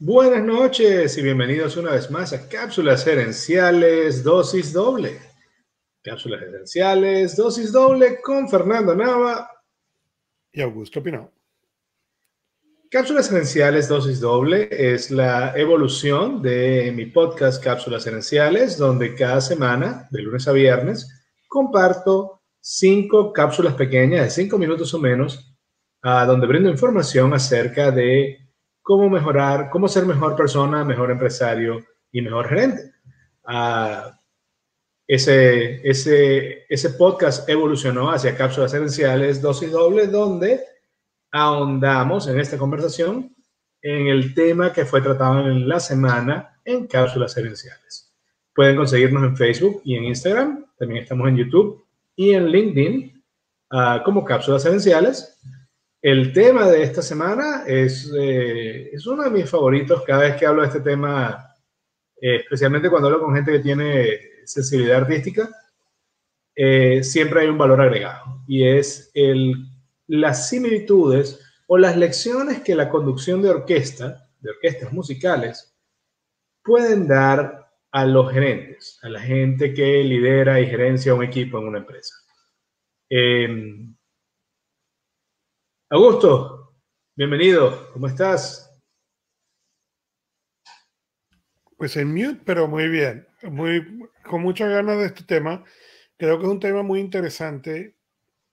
Buenas noches y bienvenidos una vez más a Cápsulas Gerenciales Dosis Doble. Cápsulas Gerenciales Dosis Doble con Fernando Nava y Augusto Pinau. Cápsulas Gerenciales Dosis Doble es la evolución de mi podcast Cápsulas Gerenciales, donde cada semana, de lunes a viernes, comparto 5 cápsulas pequeñas de 5 minutos o menos, donde brindo información acerca de cómo mejorar, cómo ser mejor persona, mejor empresario y mejor gerente. Ese podcast evolucionó hacia Cápsulas Gerenciales Dosis Doble, donde ahondamos en esta conversación en el tema que fue tratado en la semana en Cápsulas Gerenciales. Pueden conseguirnos en Facebook y en Instagram. También estamos en YouTube y en LinkedIn como Cápsulas Gerenciales. El tema de esta semana es uno de mis favoritos cada vez que hablo de este tema, especialmente cuando hablo con gente que tiene sensibilidad artística. Siempre hay un valor agregado y es las similitudes o las lecciones que la conducción de orquestas musicales, pueden dar a los gerentes, a la gente que lidera y gerencia un equipo en una empresa. Augusto, bienvenido, ¿cómo estás? Pues en mute, pero muy bien, con muchas ganas de este tema. Creo que es un tema muy interesante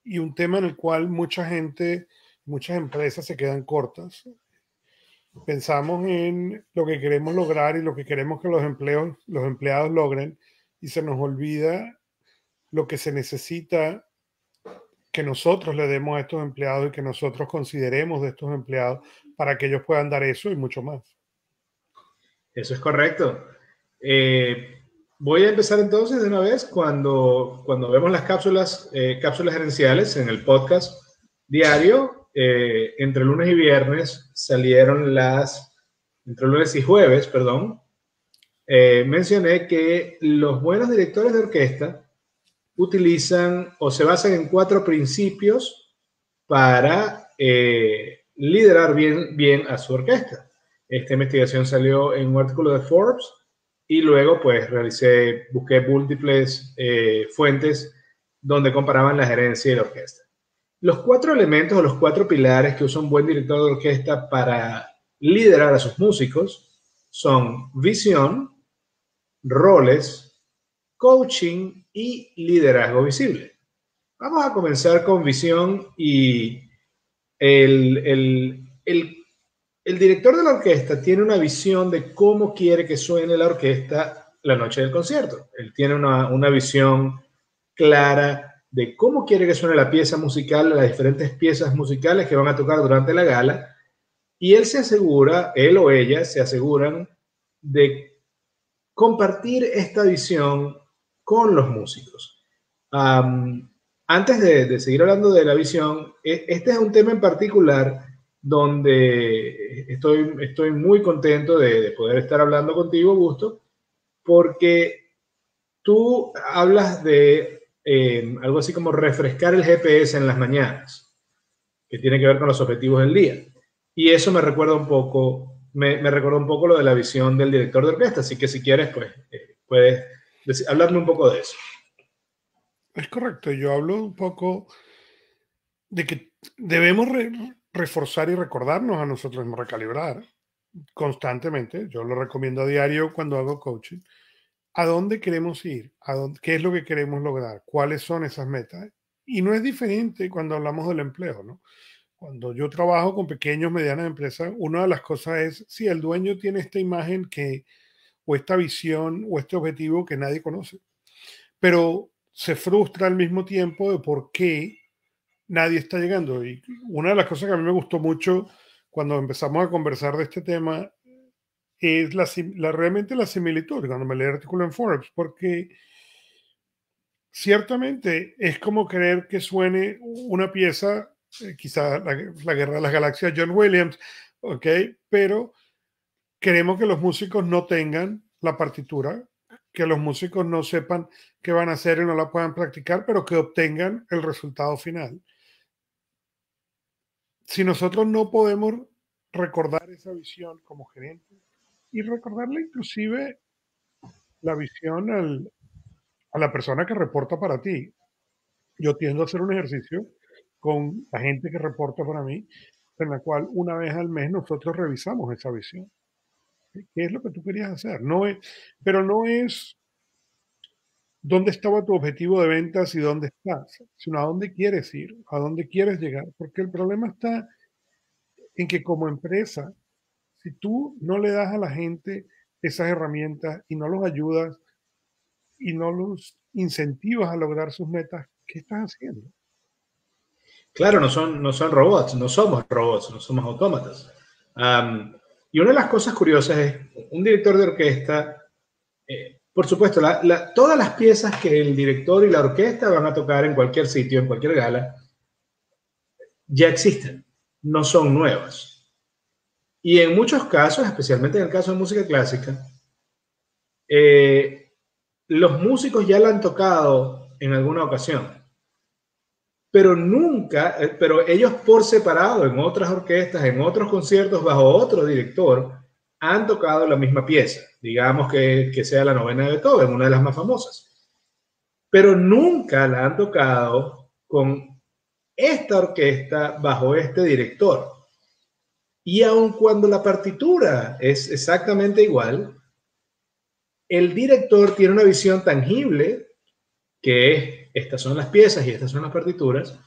y un tema en el cual mucha gente, muchas empresas se quedan cortas. Pensamos en lo que queremos lograr y lo que queremos que los empleados logren, y se nos olvida lo que se necesita que nosotros le demos a estos empleados y que nosotros consideremos de estos empleados para que ellos puedan dar eso y mucho más. Eso es correcto. Voy a empezar entonces de una vez cuando vemos las cápsulas gerenciales en el podcast diario. Entre lunes y viernes salieron entre lunes y jueves, perdón. Mencioné que los buenos directores de orquesta utilizan o se basan en 4 principios para liderar bien a su orquesta. Esta investigación salió en un artículo de Forbes y luego pues busqué múltiples fuentes donde comparaban la gerencia y la orquesta. Los 4 elementos o los 4 pilares que usa un buen director de orquesta para liderar a sus músicos son visión, roles, coaching y liderazgo visible. Vamos a comenzar con visión y el director de la orquesta tiene una visión de cómo quiere que suene la orquesta la noche del concierto. Él tiene una visión clara de cómo quiere que suene la pieza musical, las diferentes piezas musicales que van a tocar durante la gala, y él o ella se aseguran de compartir esta visión con los músicos. Antes de seguir hablando de la visión, este es un tema en particular donde estoy muy contento de poder estar hablando contigo, Augusto, porque tú hablas de algo así como refrescar el GPS en las mañanas, que tiene que ver con los objetivos del día. Y eso me recuerda un poco, me recuerda un poco lo de la visión del director de orquesta, así que si quieres, pues puedes hablarme un poco de eso. Es correcto, yo hablo un poco de que debemos reforzar y recordarnos a nosotros mismos, recalibrar constantemente. Yo lo recomiendo a diario cuando hago coaching. ¿A dónde queremos ir? ¿Qué es lo que queremos lograr? ¿Cuáles son esas metas? Y no es diferente cuando hablamos del empleo, ¿no? Cuando yo trabajo con pequeños, medianas empresas, una de las cosas es si el dueño tiene esta imagen o esta visión o este objetivo que nadie conoce, pero se frustra al mismo tiempo de por qué nadie está llegando. Y una de las cosas que a mí me gustó mucho cuando empezamos a conversar de este tema es realmente la similitud, cuando me leí el artículo en Forbes, porque ciertamente es como querer que suene una pieza, quizá la Guerra de las Galaxias, John Williams, ¿ok? Pero queremos que los músicos no tengan la partitura, que los músicos no sepan qué van a hacer y no la puedan practicar, pero que obtengan el resultado final. Si nosotros no podemos recordar esa visión como gerente y recordarle inclusive la visión a la persona que reporta para ti. Yo tiendo a hacer un ejercicio con la gente que reporta para mí, en la cual una vez al mes nosotros revisamos esa visión. ¿Qué es lo que tú querías hacer? Pero no es dónde estaba tu objetivo de ventas y dónde estás, sino a dónde quieres ir, a dónde quieres llegar. Porque el problema está en que como empresa, si tú no le das a la gente esas herramientas y no los ayudas y no los incentivas a lograr sus metas, ¿qué estás haciendo? Claro, no son robots, no somos robots, no somos autómatas. Y una de las cosas curiosas es, un director de orquesta, por supuesto, todas las piezas que el director y la orquesta van a tocar en cualquier sitio, en cualquier gala, ya existen, no son nuevas. Y en muchos casos, especialmente en el caso de música clásica, los músicos ya la han tocado en alguna ocasión, pero nunca, pero ellos por separado, en otras orquestas, en otros conciertos, bajo otro director, han tocado la misma pieza, digamos que sea la novena de Beethoven, una de las más famosas, pero nunca la han tocado con esta orquesta bajo este director. Y aun cuando la partitura es exactamente igual, el director tiene una visión tangible, que es, estas son las piezas y estas son las partituras,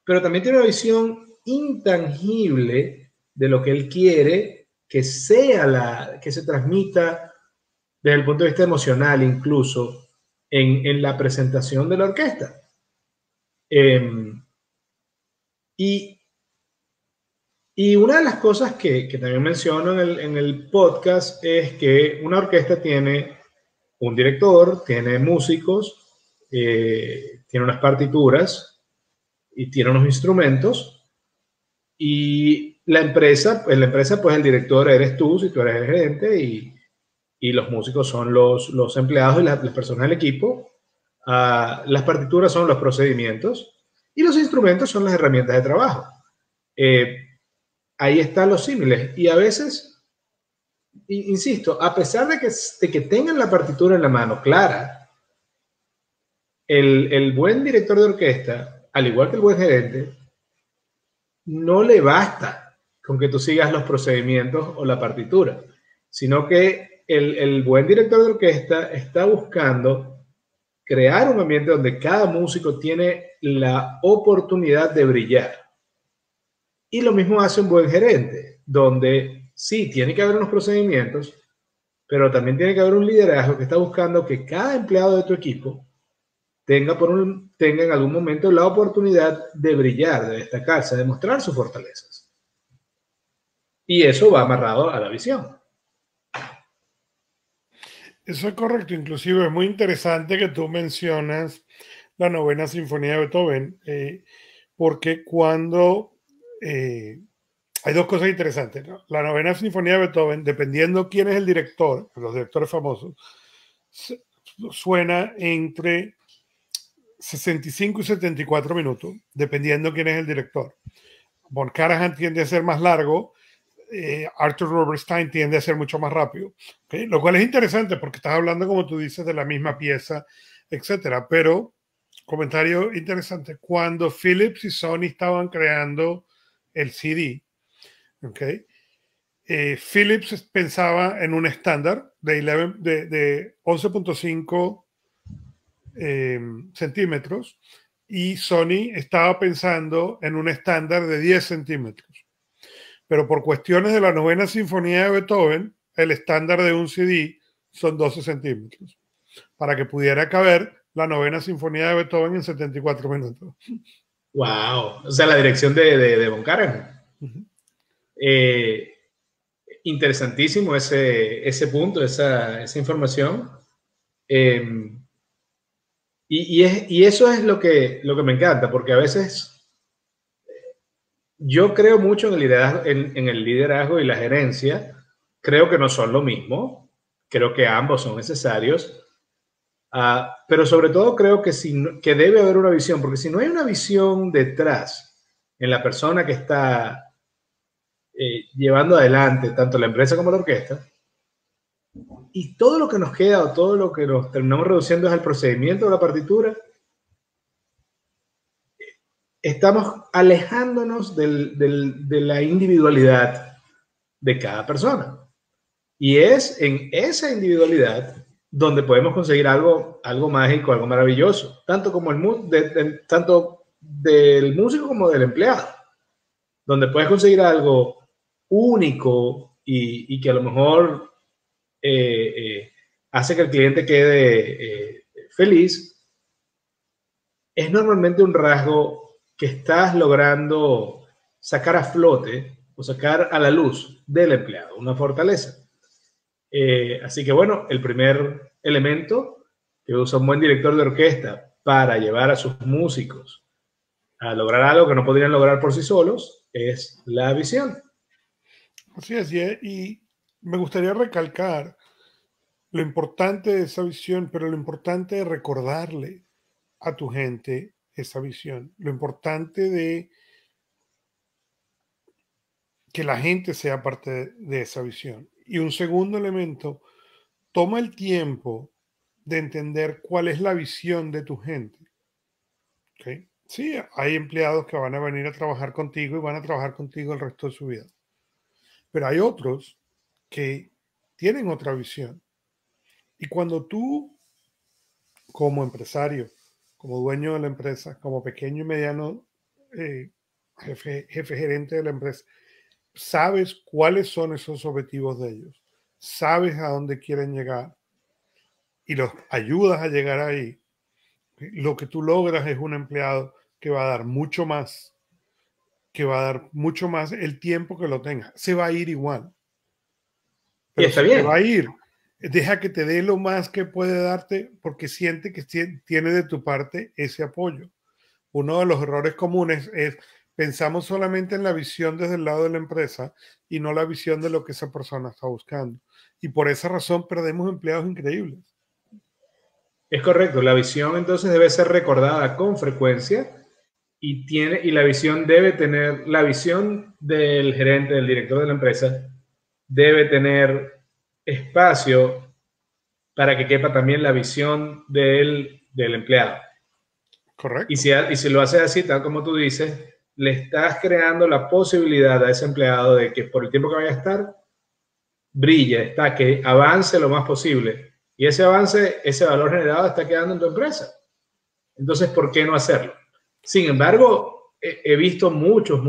pero también tiene una visión intangible de lo que él quiere que sea que se transmita desde el punto de vista emocional, incluso en la presentación de la orquesta. Y una de las cosas que también menciono en el podcast es que una orquesta tiene un director, tiene músicos, tiene unas partituras y tiene unos instrumentos. Y la empresa, pues el director eres tú, si tú eres el gerente, y los músicos son los empleados y las personas del equipo. Las partituras son los procedimientos y los instrumentos son las herramientas de trabajo. Ahí están los símiles. Y a veces, insisto, a pesar de que tengan la partitura en la mano clara, el buen director de orquesta, al igual que el buen gerente, no le basta con que tú sigas los procedimientos o la partitura, sino que el buen director de orquesta está buscando crear un ambiente donde cada músico tiene la oportunidad de brillar. Y lo mismo hace un buen gerente, donde sí, tiene que haber unos procedimientos, pero también tiene que haber un liderazgo que está buscando que cada empleado de tu equipo tenga en algún momento la oportunidad de brillar, de destacarse, de mostrar sus fortalezas. Y eso va amarrado a la visión. Eso es correcto. Inclusive es muy interesante que tú mencionas la novena sinfonía de Beethoven, porque cuando hay dos cosas interesantes, ¿no? La novena sinfonía de Beethoven, dependiendo quién es el director, los directores famosos, suena entre 65 y 74 minutos, dependiendo quién es el director. Von Karajan tiende a ser más largo, Arthur Rubinstein tiende a ser mucho más rápido, ¿okay? Lo cual es interesante porque estás hablando, como tú dices, de la misma pieza, etcétera. Pero, comentario interesante, cuando Philips y Sony estaban creando el CD, ¿okay? Philips pensaba en un estándar de 11.5 centímetros y Sony estaba pensando en un estándar de 10 centímetros. Pero por cuestiones de la novena sinfonía de Beethoven, el estándar de un CD son 12 centímetros, para que pudiera caber la novena sinfonía de Beethoven en 74 minutos. ¡Wow! O sea, la dirección de Von Karajan. Uh-huh. Interesantísimo ese punto, esa información. Y eso es lo que me encanta, porque a veces yo creo mucho en el liderazgo y la gerencia. Creo que no son lo mismo. Creo que ambos son necesarios. Pero sobre todo creo que debe haber una visión, porque si no hay una visión detrás en la persona que está llevando adelante tanto la empresa como la orquesta. Y todo lo que nos queda o todo lo que nos terminamos reduciendo es el procedimiento de la partitura. Estamos alejándonos de la individualidad de cada persona. Y es en esa individualidad donde podemos conseguir algo mágico, algo maravilloso, tanto, como tanto del músico como del empleado, donde puedes conseguir algo único y que a lo mejor hace que el cliente quede feliz. Es normalmente un rasgo que estás logrando sacar a flote o sacar a la luz del empleado, una fortaleza. Así que bueno, el primer elemento que usa un buen director de orquesta para llevar a sus músicos a lograr algo que no podrían lograr por sí solos es la visión. Así es, y me gustaría recalcar lo importante de esa visión, pero lo importante de recordarle a tu gente esa visión, lo importante de que la gente sea parte de esa visión. Y un segundo elemento, toma el tiempo de entender cuál es la visión de tu gente. ¿Okay? Sí, hay empleados que van a venir a trabajar contigo y van a trabajar contigo el resto de su vida. Pero hay otros que tienen otra visión. Y cuando tú, como empresario, como dueño de la empresa, como pequeño y mediano jefe gerente de la empresa, sabes cuáles son esos objetivos de ellos, sabes a dónde quieren llegar y los ayudas a llegar ahí, lo que tú logras es un empleado que va a dar mucho más, que va a dar mucho más el tiempo que lo tenga. Se va a ir igual, Y pero está si te va bien. a ir, deja que te dé lo más que puede darte porque siente que tiene de tu parte ese apoyo. Uno de los errores comunes es pensamos solamente en la visión desde el lado de la empresa y no la visión de lo que esa persona está buscando. Y por esa razón perdemos empleados increíbles. Es correcto, la visión entonces debe ser recordada con frecuencia y la visión debe tener, la visión del gerente, del director de la empresa, debe tener espacio para que quepa también la visión del empleado. Correcto. Y si lo haces así, tal como tú dices, le estás creando la posibilidad a ese empleado de que por el tiempo que vaya a estar, brille, que avance lo más posible. Y ese avance, ese valor generado está quedando en tu empresa. Entonces, ¿por qué no hacerlo? Sin embargo, he visto muchos,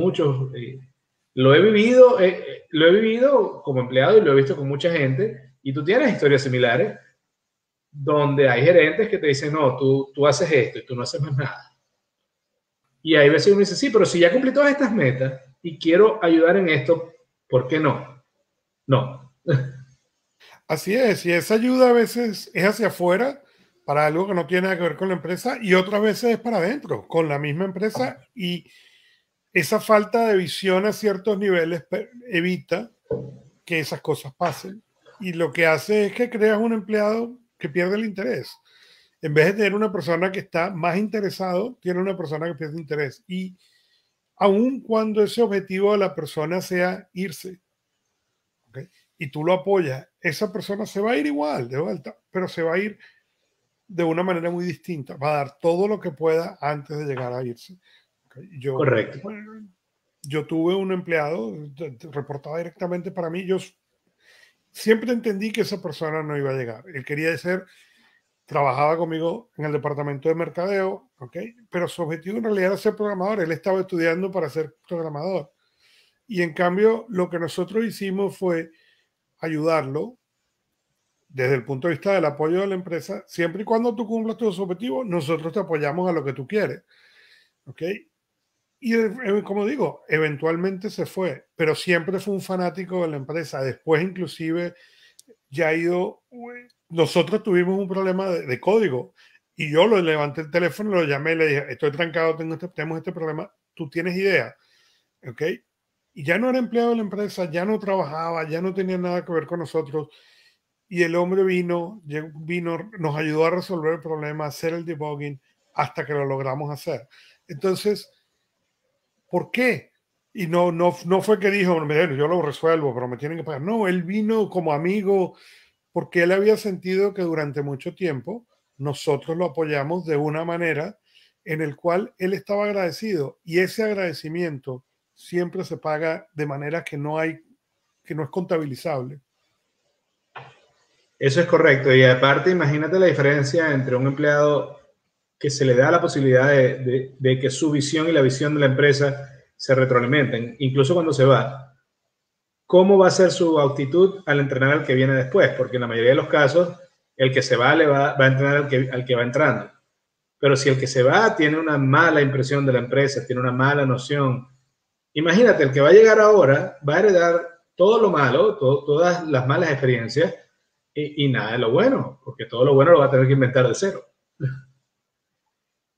lo he vivido como empleado y lo he visto con mucha gente, y tú tienes historias similares donde hay gerentes que te dicen, no, tú haces esto y tú no haces más nada. Y hay veces uno dice, sí, pero si ya cumplí todas estas metas y quiero ayudar en esto, ¿por qué no? No. Así es. Y esa ayuda a veces es hacia afuera para algo que no tiene nada que ver con la empresa y otras veces es para adentro, con la misma empresa. Y esa falta de visión a ciertos niveles evita que esas cosas pasen. Y lo que hace es que creas un empleado que pierde el interés. En vez de tener una persona que está más interesado, tiene una persona que pierde interés. Y aun cuando ese objetivo de la persona sea irse, ¿okay? Y tú lo apoyas, esa persona se va a ir igual, de vuelta, pero se va a ir de una manera muy distinta. Va a dar todo lo que pueda antes de llegar a irse. ¿Okay? Correcto. Yo tuve un empleado, reportaba directamente para mí, yo siempre entendí que esa persona no iba a llegar. Él quería ser, trabajaba conmigo en el departamento de mercadeo, ¿ok? Pero su objetivo en realidad era ser programador. Él estaba estudiando para ser programador. Y en cambio, lo que nosotros hicimos fue ayudarlo desde el punto de vista del apoyo de la empresa. Siempre y cuando tú cumplas tus objetivos, nosotros te apoyamos a lo que tú quieres, ¿ok? Y como digo, eventualmente se fue, pero siempre fue un fanático de la empresa. Después inclusive ya ha ido, nosotros tuvimos un problema de código y yo lo levanté el teléfono, lo llamé y le dije, estoy trancado, tenemos este problema, ¿tú tienes idea? ¿Ok? Y ya no era empleado de la empresa, ya no trabajaba, ya no tenía nada que ver con nosotros. Y el hombre vino, nos ayudó a resolver el problema, a hacer el debugging, hasta que lo logramos hacer. Entonces, ¿por qué? Y no fue que dijo, "Bueno, yo lo resuelvo, pero me tienen que pagar". No, él vino como amigo porque él había sentido que durante mucho tiempo nosotros lo apoyamos de una manera en el cual él estaba agradecido, y ese agradecimiento siempre se paga de manera que no es contabilizable. Eso es correcto. Y aparte, imagínate la diferencia entre un empleado que se le da la posibilidad de que su visión y la visión de la empresa se retroalimenten, incluso cuando se va. ¿Cómo va a ser su actitud al entrenar al que viene después? Porque en la mayoría de los casos, el que se va le va a entrenar al que va entrando. Pero si el que se va tiene una mala impresión de la empresa, tiene una mala noción, imagínate, el que va a llegar ahora va a heredar todo lo malo, todas las malas experiencias y nada de lo bueno, porque todo lo bueno lo va a tener que inventar de cero.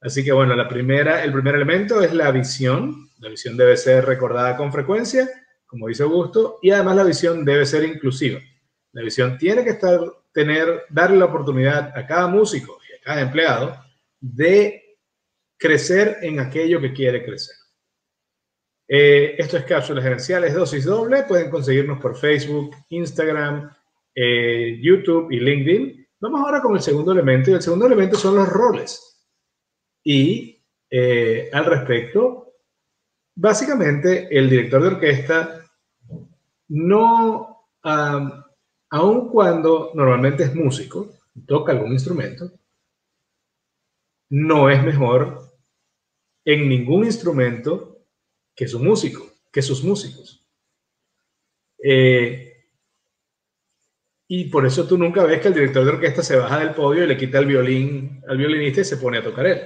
Así que bueno, el primer elemento es la visión. La visión debe ser recordada con frecuencia, como dice Augusto, y además la visión debe ser inclusiva. La visión tiene que darle la oportunidad a cada músico y a cada empleado de crecer en aquello que quiere crecer. Esto es Cápsulas Gerenciales Dosis Doble. Pueden conseguirnos por Facebook, Instagram, YouTube y LinkedIn. Vamos ahora con el segundo elemento, y el segundo elemento son los roles. Y al respecto, básicamente el director de orquesta no, aun cuando normalmente es músico, toca algún instrumento, no es mejor en ningún instrumento que su músico, que sus músicos. Y por eso tú nunca ves que el director de orquesta se baja del podio y le quita el violín al violinista y se pone a tocar él.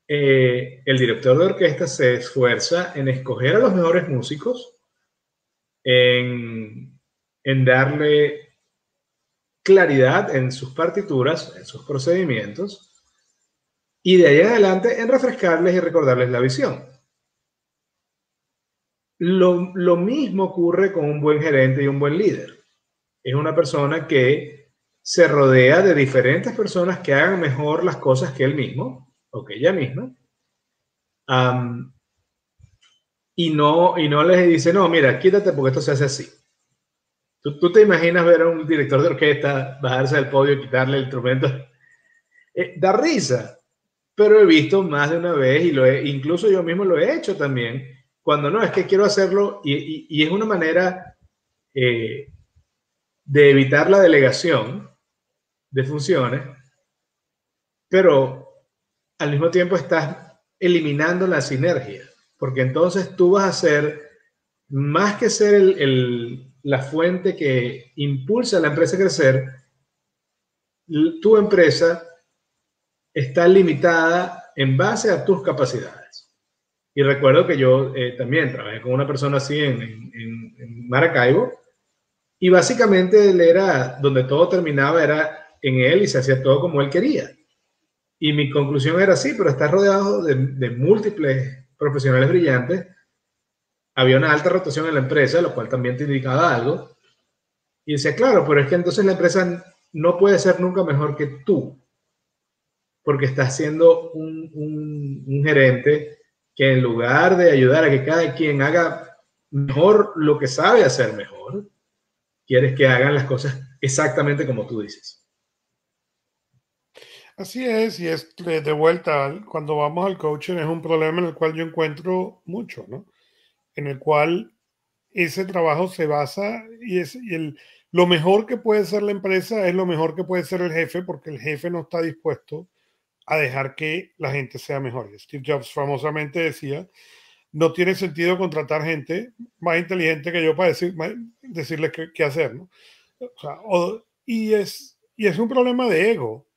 El director de orquesta se esfuerza en escoger a los mejores músicos, en darle claridad en sus partituras, en sus procedimientos, y de ahí en adelante en refrescarles y recordarles la visión. Lo mismo ocurre con un buen gerente y un buen líder. Es una persona que se rodea de diferentes personas que hagan mejor las cosas que él mismo o que ella misma. Y no les dice, no, mira, quítate porque esto se hace así. ¿Tú te imaginas ver a un director de orquesta bajarse del podio y quitarle el instrumento? Da risa, pero he visto más de una vez y incluso yo mismo lo he hecho también, cuando no, es que quiero hacerlo y es una manera de evitar la delegación de funciones, pero al mismo tiempo estás eliminando la sinergia, porque entonces tú vas a ser, más que ser la fuente que impulsa a la empresa a crecer, tu empresa está limitada en base a tus capacidades. Y recuerdo que yo también trabajé con una persona así en Maracaibo, y básicamente él era, donde todo terminaba era en él y se hacía todo como él quería. Y mi conclusión era sí, pero estás rodeado de múltiples profesionales brillantes. Había una alta rotación en la empresa, lo cual también te indicaba algo. Y decía, claro, pero es que entonces la empresa no puede ser nunca mejor que tú, porque estás siendo un gerente que en lugar de ayudar a que cada quien haga mejor lo que sabe hacer mejor, quieres que hagan las cosas exactamente como tú dices. Así es, y es de vuelta, cuando vamos al coaching es un problema en el cual yo encuentro mucho, ¿no? En el cual ese trabajo se basa lo mejor que puede ser la empresa es lo mejor que puede ser el jefe, porque el jefe no está dispuesto a dejar que la gente sea mejor. Steve Jobs famosamente decía, no tiene sentido contratar gente más inteligente que yo para decirles qué hacer, ¿no? O sea, y es un problema de ego.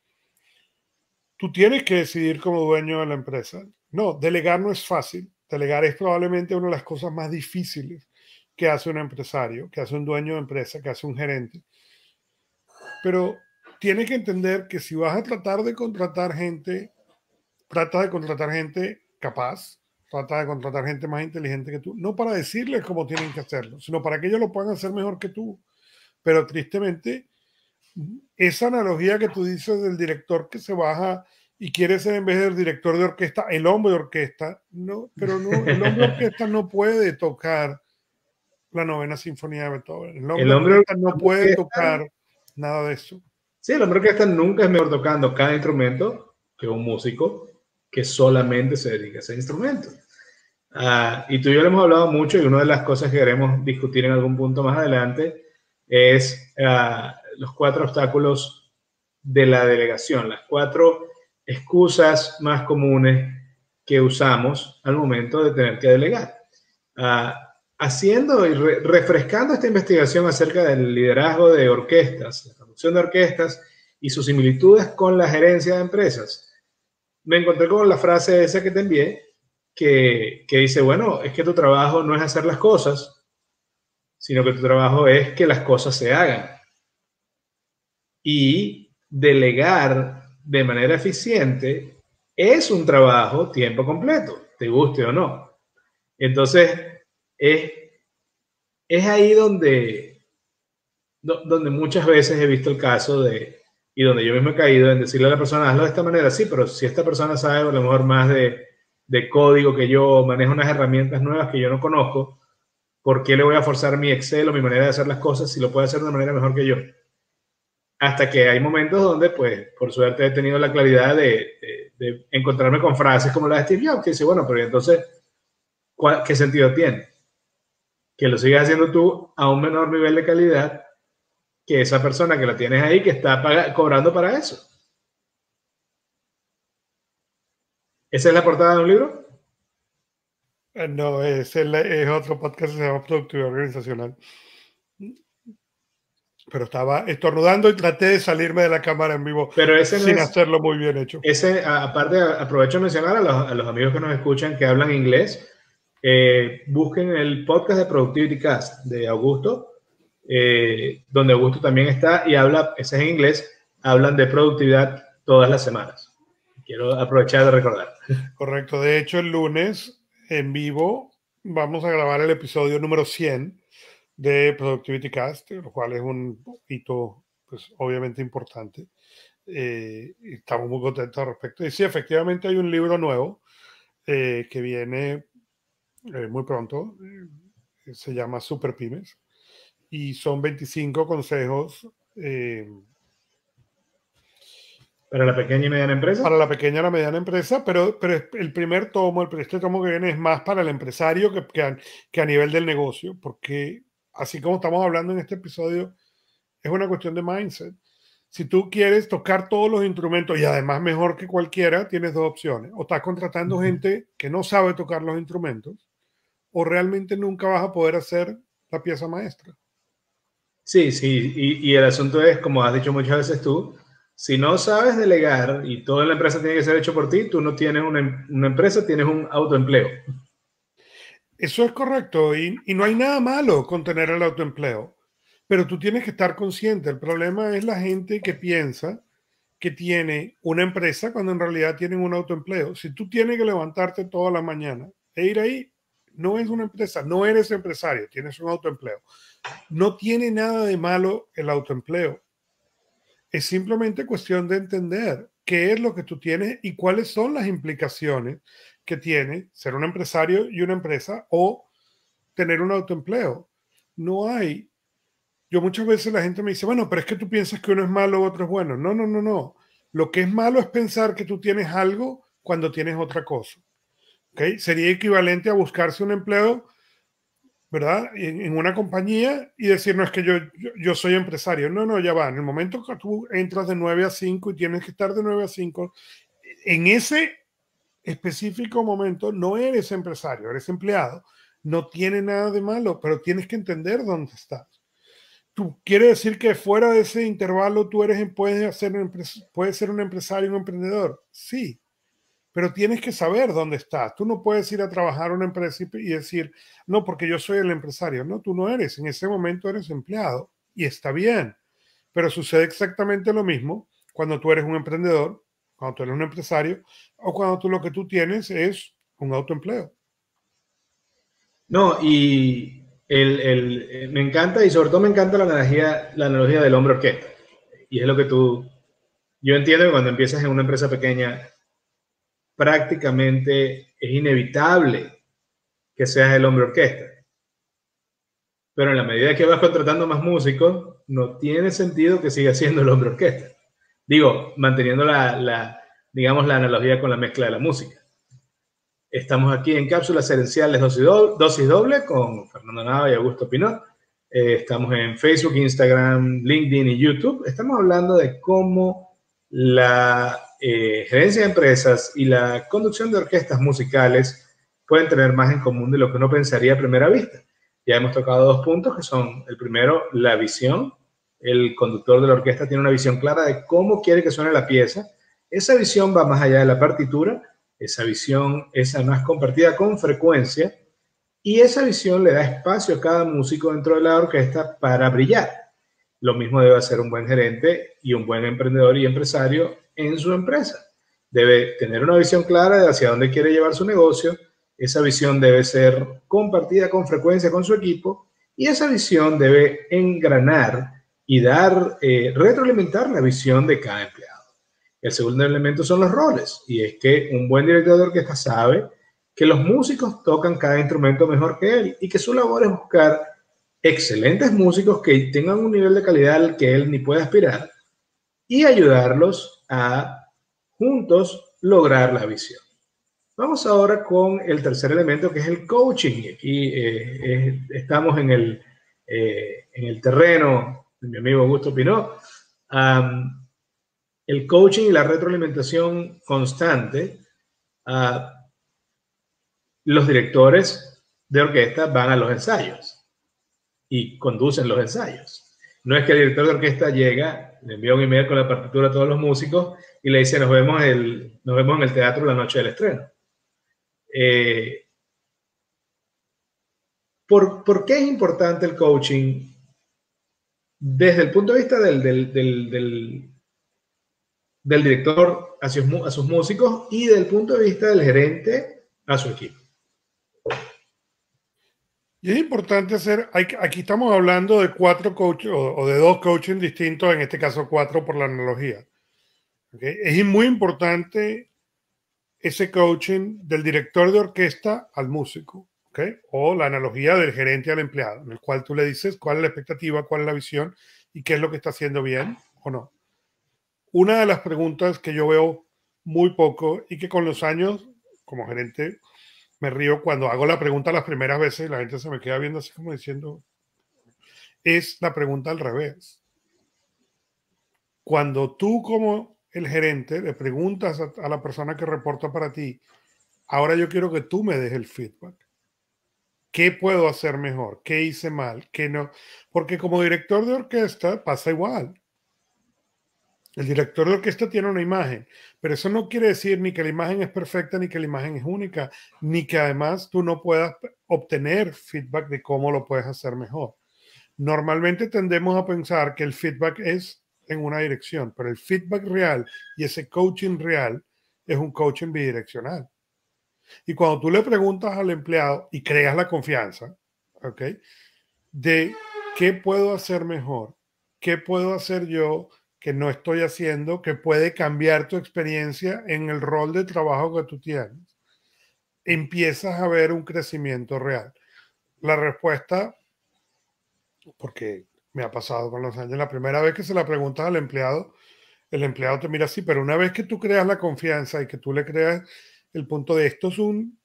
Tú tienes que decidir como dueño de la empresa. No, delegar no es fácil. Delegar es probablemente una de las cosas más difíciles que hace un empresario, que hace un dueño de empresa, que hace un gerente. Pero tienes que entender que si vas a tratar de contratar gente, trata de contratar gente capaz, trata de contratar gente más inteligente que tú, no para decirles cómo tienen que hacerlo, sino para que ellos lo puedan hacer mejor que tú. Pero tristemente, esa analogía que tú dices del director que se baja y quiere ser en vez del director de orquesta, el hombre de orquesta. No, pero no, el hombre de orquesta no puede tocar la novena sinfonía de Beethoven. El hombre El de hombre orquesta no puede orquesta, tocar nada de eso. sí, el hombre orquesta nunca es mejor tocando cada instrumento que un músico que solamente se dedica a ese instrumento. Y tú y yo lo hemos hablado mucho y una de las cosas que queremos discutir en algún punto más adelante es los 4 obstáculos de la delegación, las 4 excusas más comunes que usamos al momento de tener que delegar. Haciendo y refrescando esta investigación acerca del liderazgo de orquestas, la conducción de orquestas y sus similitudes con la gerencia de empresas, me encontré con la frase esa que te envié, que dice, bueno, es que tu trabajo no es hacer las cosas, sino que tu trabajo es que las cosas se hagan. Y delegar de manera eficiente es un trabajo tiempo completo, te guste o no. Entonces, es ahí donde muchas veces he visto el caso y donde yo mismo he caído en decirle a la persona, hazlo de esta manera, sí, pero si esta persona sabe a lo mejor más de código que yo, maneja unas herramientas nuevas que yo no conozco, ¿por qué le voy a forzar mi Excel o mi manera de hacer las cosas si lo puede hacer de una manera mejor que yo? Hasta que hay momentos donde, pues, por suerte he tenido la claridad de encontrarme con frases como la de Steve Jobs, que dice, bueno, pero entonces, ¿qué sentido tiene? Que lo sigas haciendo tú a un menor nivel de calidad que esa persona que la tienes ahí que está cobrando para eso. ¿Esa es la portada de un libro? No, es otro podcast que se llama Productividad Organizacional. Pero estaba estornudando y traté de salirme de la cámara en vivo, pero ese sin no es, hacerlo muy bien hecho. Ese, aparte, aprovecho de mencionar a los amigos que nos escuchan que hablan inglés, busquen el podcast de Productivity Cast de Augusto, donde Augusto también está y habla, ese es en inglés, hablan de productividad todas las semanas. Quiero aprovechar de recordar. Correcto. De hecho, el lunes en vivo vamos a grabar el episodio número 100 de Productivity Cast, lo cual es un hito, pues, obviamente importante. Estamos muy contentos al respecto. Y sí, efectivamente hay un libro nuevo que viene muy pronto. Se llama Super Pymes. Y son 25 consejos ¿Para la pequeña y mediana empresa? para la pequeña y la mediana empresa, pero el primer tomo, este tomo que viene es más para el empresario que a nivel del negocio, porque así como estamos hablando en este episodio, es una cuestión de mindset. Si tú quieres tocar todos los instrumentos y además mejor que cualquiera, tienes 2 opciones. O estás contratando gente que no sabe tocar los instrumentos, o realmente nunca vas a poder hacer la pieza maestra. Sí, sí, y el asunto es, como has dicho muchas veces tú, si no sabes delegar y toda la empresa tiene que ser hecho por ti, tú no tienes una empresa, tienes un autoempleo. Eso es correcto y no hay nada malo con tener el autoempleo, pero tú tienes que estar consciente. El problema es la gente que piensa que tiene una empresa cuando en realidad tienen un autoempleo. Si tú tienes que levantarte toda la mañana e ir ahí, no es una empresa, no eres empresario, tienes un autoempleo. No tiene nada de malo el autoempleo. Es simplemente cuestión de entender qué es lo que tú tienes y cuáles son las implicaciones que tiene ser un empresario y una empresa o tener un autoempleo. No hay. Yo muchas veces la gente me dice, bueno, pero es que tú piensas que uno es malo o otro es bueno. No, no, no, no. Lo que es malo es pensar que tú tienes algo cuando tienes otra cosa. ¿Okay? Sería equivalente a buscarse un empleo, ¿verdad? En una compañía y decir, no, es que yo soy empresario. No, no, ya va. En el momento que tú entras de 9 a 5 y tienes que estar de 9 a 5, en ese específico momento no eres empresario, eres empleado. No tiene nada de malo, pero tienes que entender dónde estás. ¿Tú quieres decir que fuera de ese intervalo tú puedes ser un empresario, un emprendedor? Sí, pero tienes que saber dónde estás. Tú no puedes ir a trabajar a una empresa y decir, no, porque yo soy el empresario. No, tú no eres. En ese momento eres empleado y está bien. Pero sucede exactamente lo mismo cuando tú eres un emprendedor, cuando tú eres un empresario o cuando lo que tú tienes es un autoempleo. No, y me encanta, y sobre todo me encanta la analogía del hombre orquesta. Y es lo que tú Yo entiendo que cuando empiezas en una empresa pequeña, prácticamente es inevitable que seas el hombre orquesta. Pero en la medida que vas contratando más músicos, no tiene sentido que sigas siendo el hombre orquesta. Digo, manteniendo digamos, la analogía con la mezcla de la música. Estamos aquí en Cápsulas Herenciales Dosis Doble con Fernando Nava y Augusto Pinot. Estamos en Facebook, Instagram, LinkedIn y YouTube. Estamos hablando de cómo la gerencia de empresas y la conducción de orquestas musicales pueden tener más en común de lo que uno pensaría a primera vista. Ya hemos tocado 2 puntos que son, el primero, la visión. El conductor de la orquesta tiene una visión clara de cómo quiere que suene la pieza. Esa visión va más allá de la partitura. Esa visión es además compartida con frecuencia y esa visión le da espacio a cada músico dentro de la orquesta para brillar. Lo mismo debe hacer un buen gerente y un buen emprendedor y empresario en su empresa. Debe tener una visión clara de hacia dónde quiere llevar su negocio. Esa visión debe ser compartida con frecuencia con su equipo y esa visión debe engranar y retroalimentar la visión de cada empleado. El segundo elemento son los roles, y es que un buen director de orquesta sabe que los músicos tocan cada instrumento mejor que él y que su labor es buscar excelentes músicos que tengan un nivel de calidad al que él ni puede aspirar y ayudarlos a juntos lograr la visión. Vamos ahora con el tercer elemento, que es el coaching. Aquí estamos en el terreno de mi amigo Augusto Pinot. El coaching y la retroalimentación constante. Los directores de orquesta van a los ensayos y conducen los ensayos. No es que el director de orquesta llega, le envía un email con la partitura a todos los músicos y le dice nos vemos en el teatro la noche del estreno. ¿Por qué es importante el coaching desde el punto de vista del director a sus músicos y del punto de vista del gerente a su equipo? Y es importante aquí estamos hablando de 4 coaches o de 2 coaching distintos, en este caso 4 por la analogía. ¿Okay? Es muy importante ese coaching del director de orquesta al músico, ¿okay? O la analogía del gerente al empleado, en el cual tú le dices cuál es la expectativa, cuál es la visión y qué es lo que está haciendo bien o no. Una de las preguntas que yo veo muy poco y que con los años, como gerente, me río cuando hago la pregunta las primeras veces y la gente se me queda viendo así como diciendo, es la pregunta al revés. Cuando tú como el gerente le preguntas a la persona que reporta para ti, ahora yo quiero que tú me des el feedback. ¿Qué puedo hacer mejor? ¿Qué hice mal? ¿Qué no? Porque como director de orquesta pasa igual. El director de orquesta tiene una imagen, pero eso no quiere decir ni que la imagen es perfecta, ni que la imagen es única, ni que además tú no puedas obtener feedback de cómo lo puedes hacer mejor. Normalmente tendemos a pensar que el feedback es en una dirección, pero el feedback real y ese coaching real es un coaching bidireccional. Y cuando tú le preguntas al empleado y creas la confianza, ¿ok? De qué puedo hacer mejor, qué puedo hacer yo que no estoy haciendo, que puede cambiar tu experiencia en el rol de trabajo que tú tienes, empiezas a ver un crecimiento real. La respuesta, porque me ha pasado con los años, la primera vez que se la preguntas al empleado, el empleado te mira así, pero una vez que tú creas la confianza y que tú le creas el punto de esto es un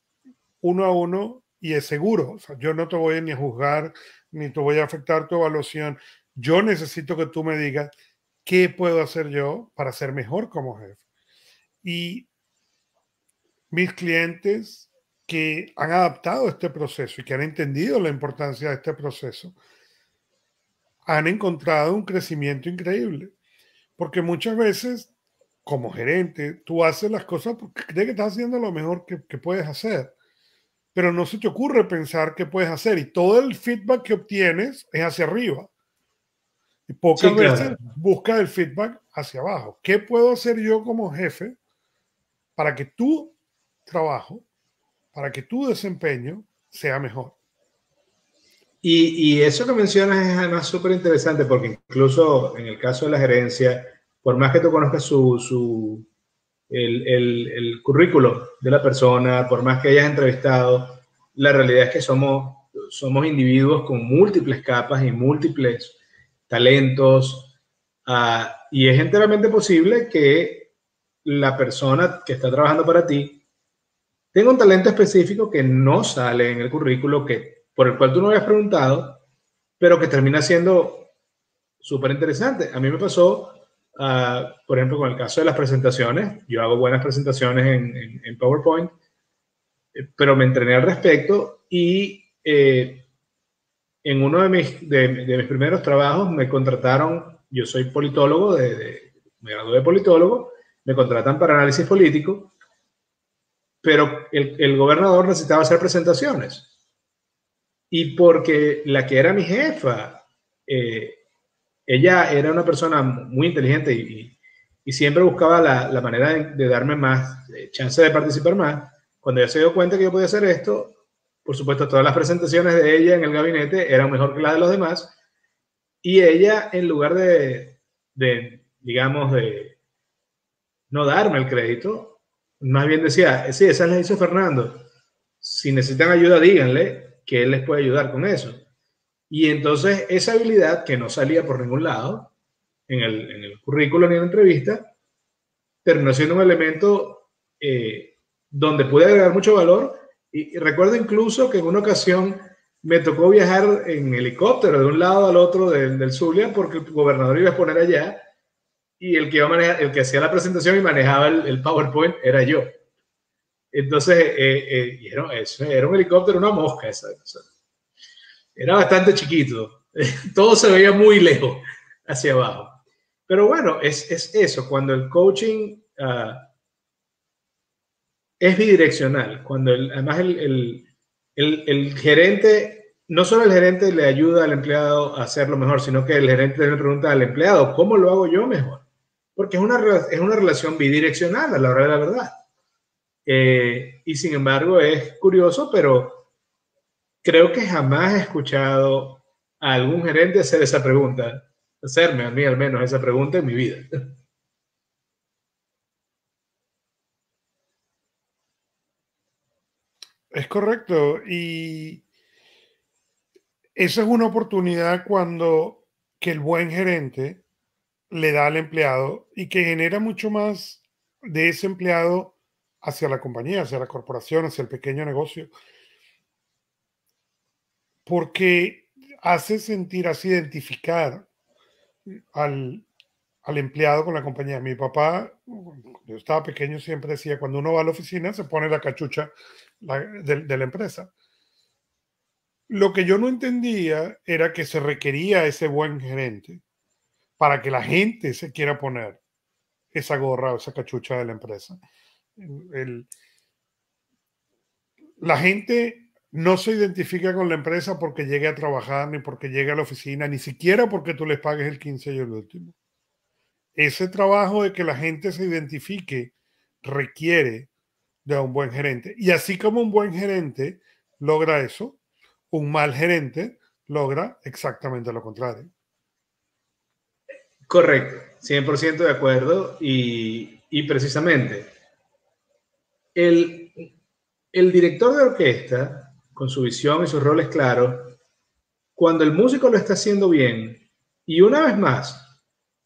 1 a 1 y es seguro, o sea, yo no te voy ni a juzgar, ni te voy a afectar tu evaluación, yo necesito que tú me digas ¿qué puedo hacer yo para ser mejor como jefe? Y mis clientes que han adaptado este proceso y que han entendido la importancia de este proceso, han encontrado un crecimiento increíble. Porque muchas veces, como gerente, tú haces las cosas porque crees que estás haciendo lo mejor que puedes hacer. Pero no se te ocurre pensar qué puedes hacer. Y todo el feedback que obtienes es hacia arriba. Y pocas veces busca el feedback hacia abajo. ¿Qué puedo hacer yo como jefe para que tu trabajo, para que tu desempeño sea mejor? Y eso que mencionas es además súper interesante porque incluso en el caso de la gerencia, por más que tú conozcas el currículo de la persona, por más que hayas entrevistado, la realidad es que somos individuos con múltiples capas y múltiples talentos, y es enteramente posible que la persona que está trabajando para ti tenga un talento específico que no sale en el currículo, por el cual tú no habías preguntado, pero que termina siendo súper interesante. A mí me pasó, por ejemplo, con el caso de las presentaciones. Yo hago buenas presentaciones en PowerPoint, pero me entrené al respecto y en uno de mis primeros trabajos me contrataron. Yo soy politólogo, me gradué de politólogo, me contratan para análisis político, pero el gobernador necesitaba hacer presentaciones. Y porque la que era mi jefa, ella era una persona muy inteligente y siempre buscaba la manera de darme más chance de participar más. Cuando ella se dio cuenta que yo podía hacer esto, por supuesto, todas las presentaciones de ella en el gabinete eran mejor que las de los demás. Y ella, en lugar digamos, de no darme el crédito, más bien decía, sí, esas las hizo Fernando. Si necesitan ayuda, díganle que él les puede ayudar con eso. Y entonces esa habilidad que no salía por ningún lado en el currículo ni en la entrevista, terminó siendo un elemento donde pude agregar mucho valor. Y recuerdo incluso que en una ocasión me tocó viajar en helicóptero de un lado al otro del Zulia, porque el gobernador iba a exponer allá y el que hacía la presentación y manejaba el PowerPoint era yo. Entonces, era un helicóptero, una mosca esa. Era bastante chiquito. Todo se veía muy lejos hacia abajo. Pero bueno, es eso. Cuando el coaching es bidireccional, cuando además el gerente, no solo el gerente le ayuda al empleado a hacerlo mejor, sino que el gerente le pregunta al empleado, ¿cómo lo hago yo mejor? Porque es una relación bidireccional a la hora de la verdad. Y sin embargo es curioso, pero creo que jamás he escuchado a algún gerente hacerme a mí al menos esa pregunta en mi vida. Es correcto. Y esa es una oportunidad cuando que el buen gerente le da al empleado y que genera mucho más de ese empleado hacia la compañía, hacia la corporación, hacia el pequeño negocio, porque hace sentir, hace identificar al empleado con la compañía. Mi papá, cuando yo estaba pequeño, siempre decía, cuando uno va a la oficina, se pone la cachucha de la empresa. Lo que yo no entendía era que se requería ese buen gerente para que la gente se quiera poner esa gorra o esa cachucha de la empresa. La gente no se identifica con la empresa porque llegue a trabajar, ni porque llegue a la oficina, ni siquiera porque tú les pagues el 15 y el último. Ese trabajo de que la gente se identifique requiere de un buen gerente. Y así como un buen gerente logra eso, un mal gerente logra exactamente lo contrario. Correcto, 100% de acuerdo. Y precisamente, el director de orquesta, con su visión y sus roles claros, cuando el músico lo está haciendo bien, y una vez más,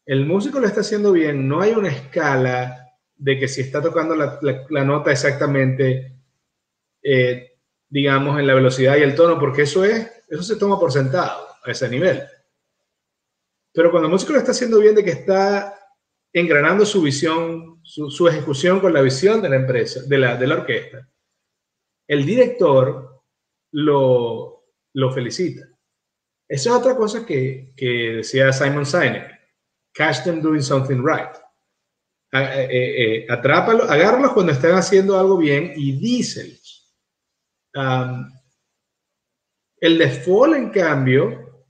el músico lo está haciendo bien, no hay una escala de que si está tocando la nota exactamente, digamos, en la velocidad y el tono, porque eso se toma por sentado a ese nivel. Pero cuando el músico lo está haciendo bien, de que está engranando su visión, su ejecución con la visión de la empresa, de la orquesta, el director lo felicita. Esa es otra cosa que decía Simon Sinek: catch them doing something right. Atrápalos, agárralos cuando están haciendo algo bien y díselos. El default, en cambio,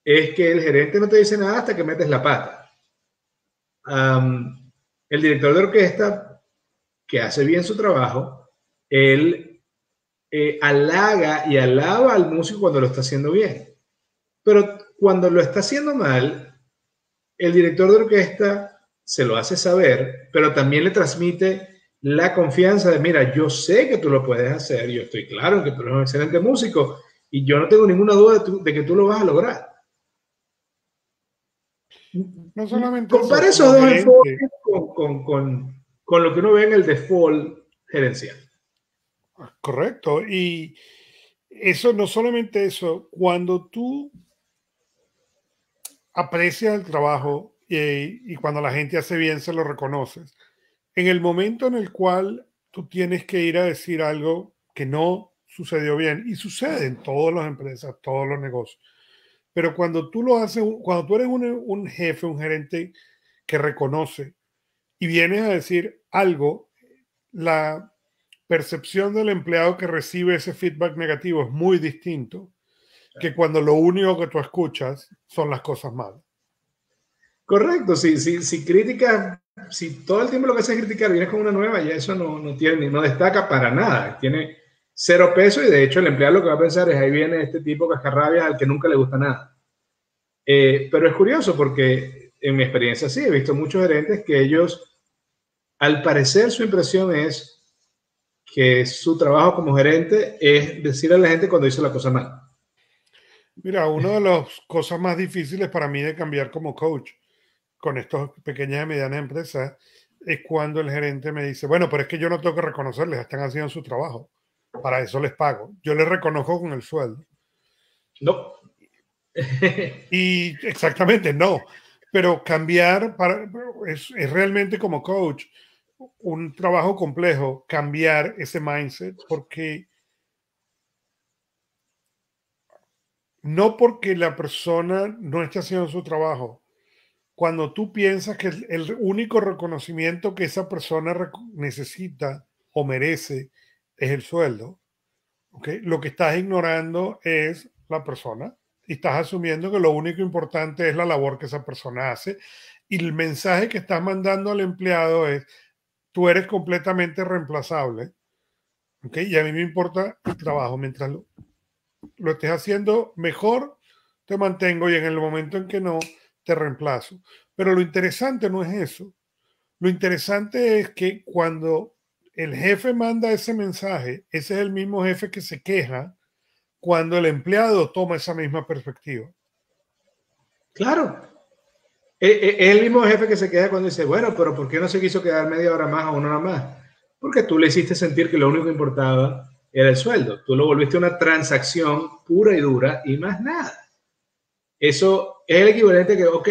es que el gerente no te dice nada hasta que metes la pata. El director de orquesta, que hace bien su trabajo, él halaga y alaba al músico cuando lo está haciendo bien. Pero cuando lo está haciendo mal, el director de orquesta se lo hace saber, pero también le transmite la confianza de, mira, yo sé que tú lo puedes hacer, yo estoy claro en que tú eres un excelente músico y yo no tengo ninguna duda de que tú lo vas a lograr. No solamente eso, Compara esos como dos gerente. enfoques con lo que uno ve en el default gerencial. Correcto. Y eso, no solamente eso, cuando tú aprecias el trabajo y cuando la gente hace bien se lo reconoces, en el momento en el cual tú tienes que ir a decir algo que no sucedió bien, y sucede en todas las empresas, todos los negocios, pero cuando tú lo haces, cuando tú eres un jefe, un gerente que reconoce y vienes a decir algo, la percepción del empleado que recibe ese feedback negativo es muy distinto que cuando lo único que tú escuchas son las cosas malas. Correcto, si crítica, si todo el tiempo lo que haces es criticar, vienes con una nueva, ya eso no tiene, no destaca para nada, tiene cero peso y de hecho el empleado lo que va a pensar es, ahí viene este tipo cascarrabias al que nunca le gusta nada. Pero es curioso porque en mi experiencia sí, he visto muchos gerentes que ellos, al parecer su impresión es que su trabajo como gerente es decir a la gente cuando hizo la cosa mal. Mira, una de las cosas más difíciles para mí de cambiar como coach con estas pequeñas y medianas empresas es cuando el gerente me dice, bueno, pero es que yo no tengo que reconocerles, están haciendo su trabajo, para eso les pago, yo les reconozco con el sueldo. No. Y exactamente, no, pero cambiar es realmente como coach un trabajo complejo, cambiar ese mindset, porque no porque la persona no esté haciendo su trabajo, cuando tú piensas que el único reconocimiento que esa persona necesita o merece es el sueldo, ¿okay? Lo que estás ignorando es la persona y estás asumiendo que lo único importante es la labor que esa persona hace y el mensaje que estás mandando al empleado es tú eres completamente reemplazable, ¿okay? Y a mí me importa el trabajo mientras lo estés haciendo mejor, te mantengo y en el momento en que no, te reemplazo. Pero lo interesante no es eso. Lo interesante es que cuando el jefe manda ese mensaje, ese es el mismo jefe que se queja cuando el empleado toma esa misma perspectiva. Claro. Es el mismo jefe que se queda cuando dice, bueno, pero ¿por qué no se quiso quedar media hora más o una hora más? Porque tú le hiciste sentir que lo único que importaba era el sueldo. Tú lo volviste una transacción pura y dura y más nada. Eso es el equivalente a que, ok,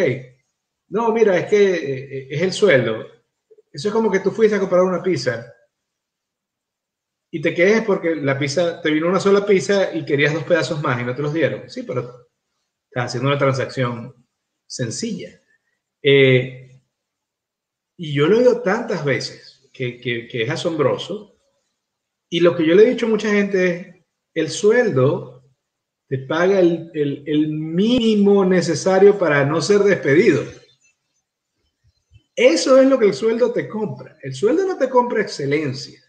no, mira, es que es el sueldo. Eso es como que tú fuiste a comprar una pizza y te quejes porque la pizza, te vino una sola pizza y querías 2 pedazos más y no te los dieron. Sí, pero estás haciendo una transacción sencilla. Y yo lo he oído tantas veces que es asombroso. Y lo que yo le he dicho a mucha gente es, el sueldo te paga el mínimo necesario para no ser despedido. Eso es lo que el sueldo te compra. El sueldo no te compra excelencia.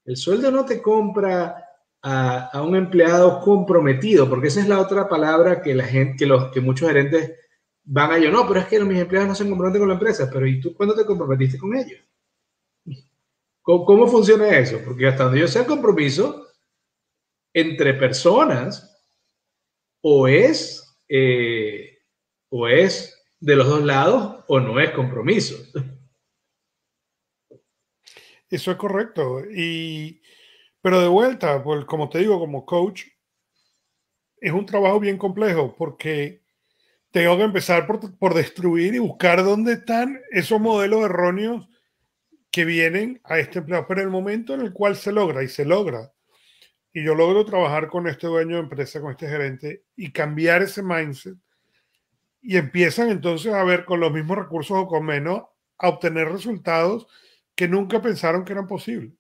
El sueldo no te compra a un empleado comprometido, porque esa es la otra palabra que la gente, que muchos gerentes van a yo, no, pero es que mis empleados no se comprometen con la empresa, pero ¿y tú cuándo te comprometiste con ellos? ¿Cómo funciona eso? Porque hasta donde yo sé el compromiso entre personas o es, eh, o es de los dos lados o no es compromiso. Eso es correcto. Pero de vuelta, pues, como te digo, como coach, es un trabajo bien complejo porque tengo que empezar por destruir y buscar dónde están esos modelos erróneos que vienen a este empleado. Pero el momento en el cual se logra, y se logra, y yo logro trabajar con este dueño de empresa, con este gerente, y cambiar ese mindset, y empiezan entonces a ver con los mismos recursos o con menos, a obtener resultados que nunca pensaron que eran posibles.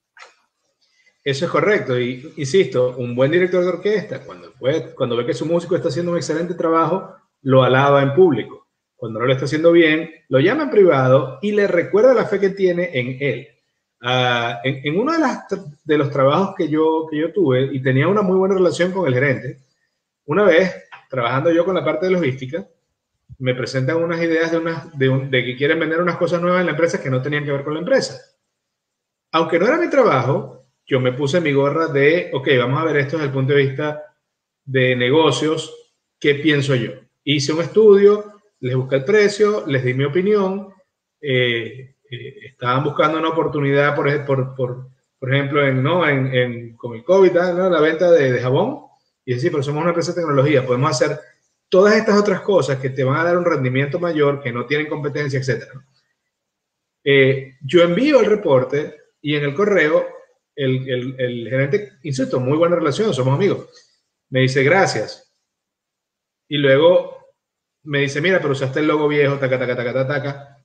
Eso es correcto. Y insisto, un buen director de orquesta, cuando ve que su músico está haciendo un excelente trabajo, lo alaba en público. Cuando no lo está haciendo bien, lo llama en privado y le recuerda la fe que tiene en él. En uno de los trabajos que yo tuve y tenía una muy buena relación con el gerente, una vez, trabajando yo con la parte de logística, me presentan unas ideas de que quieren vender unas cosas nuevas en la empresa que no tenían que ver con la empresa. Aunque no era mi trabajo, yo me puse mi gorra de, ok, vamos a ver esto desde el punto de vista de negocios, ¿qué pienso yo? Hice un estudio, les busqué el precio, les di mi opinión, estaban buscando una oportunidad, por ejemplo, con el COVID, ¿no? La venta de jabón, y decir, pero somos una empresa de tecnología, podemos hacer todas estas otras cosas que te van a dar un rendimiento mayor, que no tienen competencia, etc. Yo envío el reporte y en el correo el gerente, insisto, muy buena relación, somos amigos, me dice gracias. Y luego me dice, mira, pero usaste el logo viejo, taca, taca, taca, taca, taca.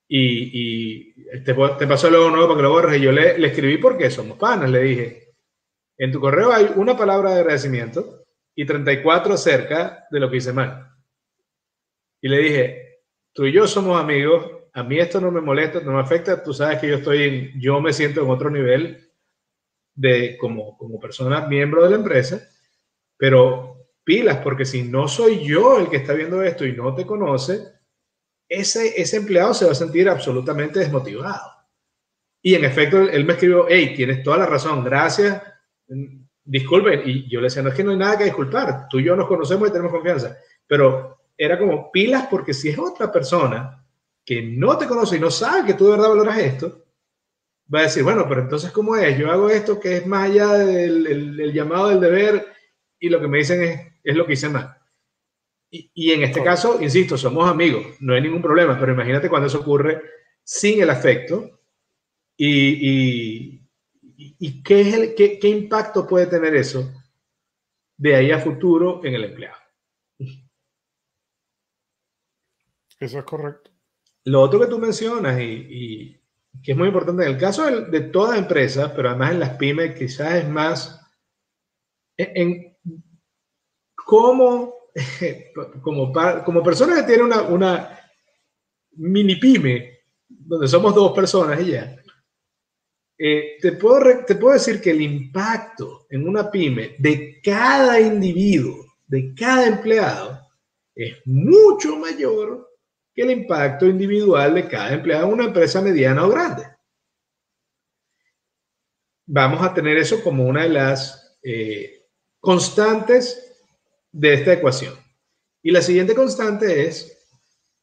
Y te pasó el logo nuevo para que lo borres. Y yo le escribí porque somos panas, le dije. En tu correo hay una palabra de agradecimiento y 34 acerca de lo que hice mal. Y le dije, tú y yo somos amigos, a mí esto no me molesta, no me afecta, tú sabes que yo me siento en otro nivel como persona miembro de la empresa, pero pilas, porque si no soy yo el que está viendo esto y no te conoce, ese empleado se va a sentir absolutamente desmotivado. Y en efecto, él me escribió, hey, tienes toda la razón, gracias, disculpen. Y yo le decía, no es que no hay nada que disculpar, tú y yo nos conocemos y tenemos confianza. Pero era como pilas, porque si es otra persona que no te conoce y no sabe que tú de verdad valoras esto, va a decir, bueno, pero entonces, ¿cómo es? Yo hago esto que es más allá del llamado del deber y lo que me dicen es lo que hice mal. Y en este caso, insisto, somos amigos, no hay ningún problema, pero imagínate cuando eso ocurre sin el afecto y qué impacto puede tener eso de ahí a futuro en el empleado. Eso es correcto. Lo otro que tú mencionas y que es muy importante en el caso de todas las empresas, pero además en las pymes quizás es más en cómo como persona que tiene una mini pyme, donde somos 2 personas y ya, te puedo decir que el impacto en una pyme de cada individuo, de cada empleado, es mucho mayor que el impacto individual de cada empleado en una empresa mediana o grande. Vamos a tener eso como una de las constantes de esta ecuación. Y la siguiente constante es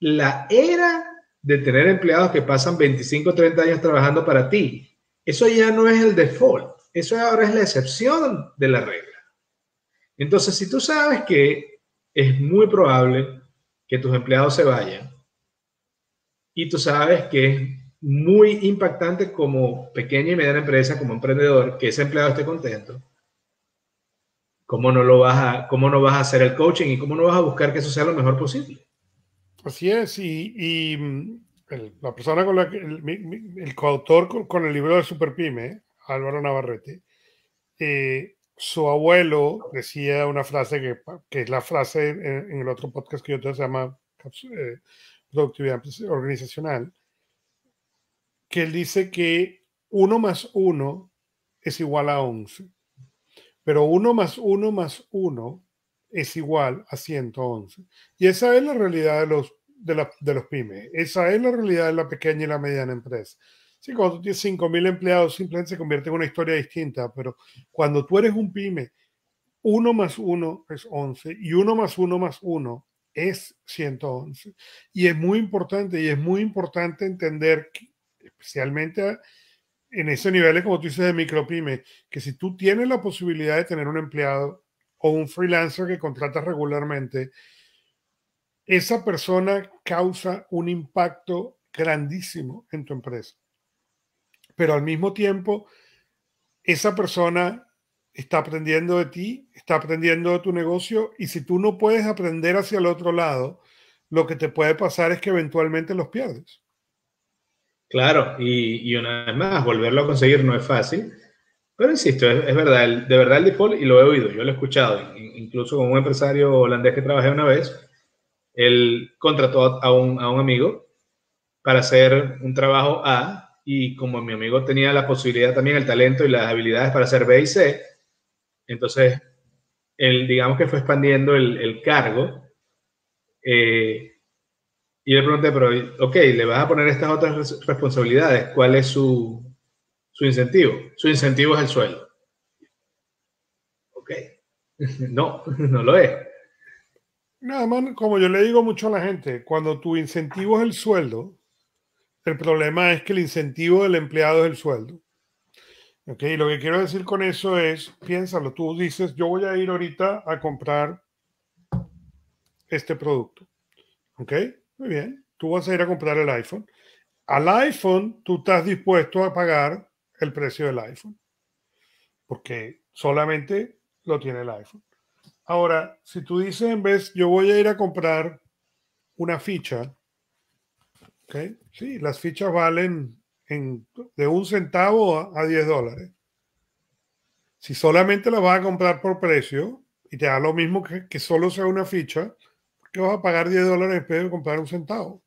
la era de tener empleados que pasan 25 o 30 años trabajando para ti. Eso ya no es el default, eso ahora es la excepción de la regla. Entonces, si tú sabes que es muy probable que tus empleados se vayan y tú sabes que es muy impactante como pequeña y mediana empresa, como emprendedor, que ese empleado esté contento, ¿cómo no vas a hacer el coaching y cómo no vas a buscar que eso sea lo mejor posible? Así es, la persona con la que, el coautor con el libro de Superpyme, Álvaro Navarrete, su abuelo decía una frase que es la frase en el otro podcast que yo te se llama Productividad Organizacional, que él dice que 1 más 1 es igual a 11, pero 1 más 1 más 1 es igual a 111. Y esa es la realidad de los pymes. Esa es la realidad de la pequeña y la mediana empresa. Sí, cuando tú tienes 5,000 empleados, simplemente se convierte en una historia distinta, pero cuando tú eres un pyme, 1 más 1 es 11 y 1 más 1 más 1 es 111. Y es muy importante entender que, especialmente en ese nivel, como tú dices, de micropyme, que si tú tienes la posibilidad de tener un empleado o un freelancer que contratas regularmente, esa persona causa un impacto grandísimo en tu empresa. Pero al mismo tiempo, esa persona está aprendiendo de ti, está aprendiendo de tu negocio, y si tú no puedes aprender hacia el otro lado, lo que te puede pasar es que eventualmente los pierdes. Claro, y una vez más, volverlo a conseguir no es fácil, pero insisto, es verdad, de verdad el default, y lo he oído, yo lo he escuchado, incluso con un empresario holandés que trabajé una vez, él contrató a un amigo para hacer un trabajo A, y como mi amigo tenía la posibilidad también, el talento y las habilidades para hacer B y C, entonces él, digamos que fue expandiendo el cargo, Y yo le pregunté, pero, ok, le vas a poner estas otras responsabilidades, ¿cuál es su incentivo? Su incentivo es el sueldo. Ok, no, no lo es. Nada más, como yo le digo mucho a la gente, cuando tu incentivo es el sueldo, el problema es que el incentivo del empleado es el sueldo. ¿Ok? Lo que quiero decir con eso es, piénsalo, tú dices, yo voy a ir ahorita a comprar este producto. ¿Ok? Muy bien, tú vas a ir a comprar el iPhone. Al iPhone, tú estás dispuesto a pagar el precio del iPhone, porque solamente lo tiene el iPhone. Ahora, si tú dices en vez, yo voy a ir a comprar una ficha, ¿ok? Sí, las fichas valen de $1 a $10. Si solamente las vas a comprar por precio y te da lo mismo que solo sea una ficha, ¿por qué vas a pagar $10 en vez de comprar un centavo?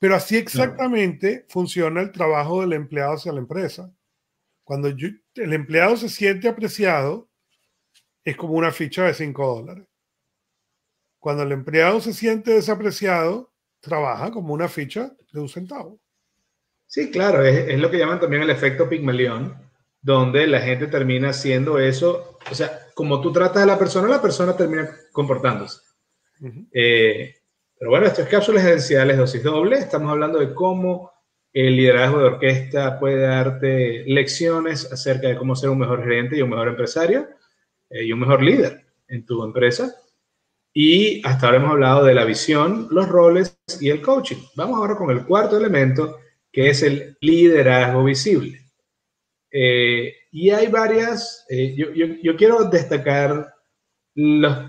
Pero así No. exactamente funciona el trabajo del empleado hacia la empresa. Cuando el empleado se siente apreciado, es como una ficha de $5. Cuando el empleado se siente desapreciado, trabaja como una ficha de un centavo. Sí, claro, es lo que llaman también el efecto Pigmalión, donde la gente termina haciendo eso. O sea, como tú tratas a la persona termina comportándose. Uh -huh. Pero bueno, esto es cápsulas gerenciales dosis doble. Estamos hablando de cómo el liderazgo de orquesta puede darte lecciones acerca de cómo ser un mejor gerente y un mejor empresario y un mejor líder en tu empresa. Y hasta ahora hemos hablado de la visión, los roles y el coaching. Vamos ahora con el cuarto elemento, que es el liderazgo visible. Y hay varias, yo quiero destacar,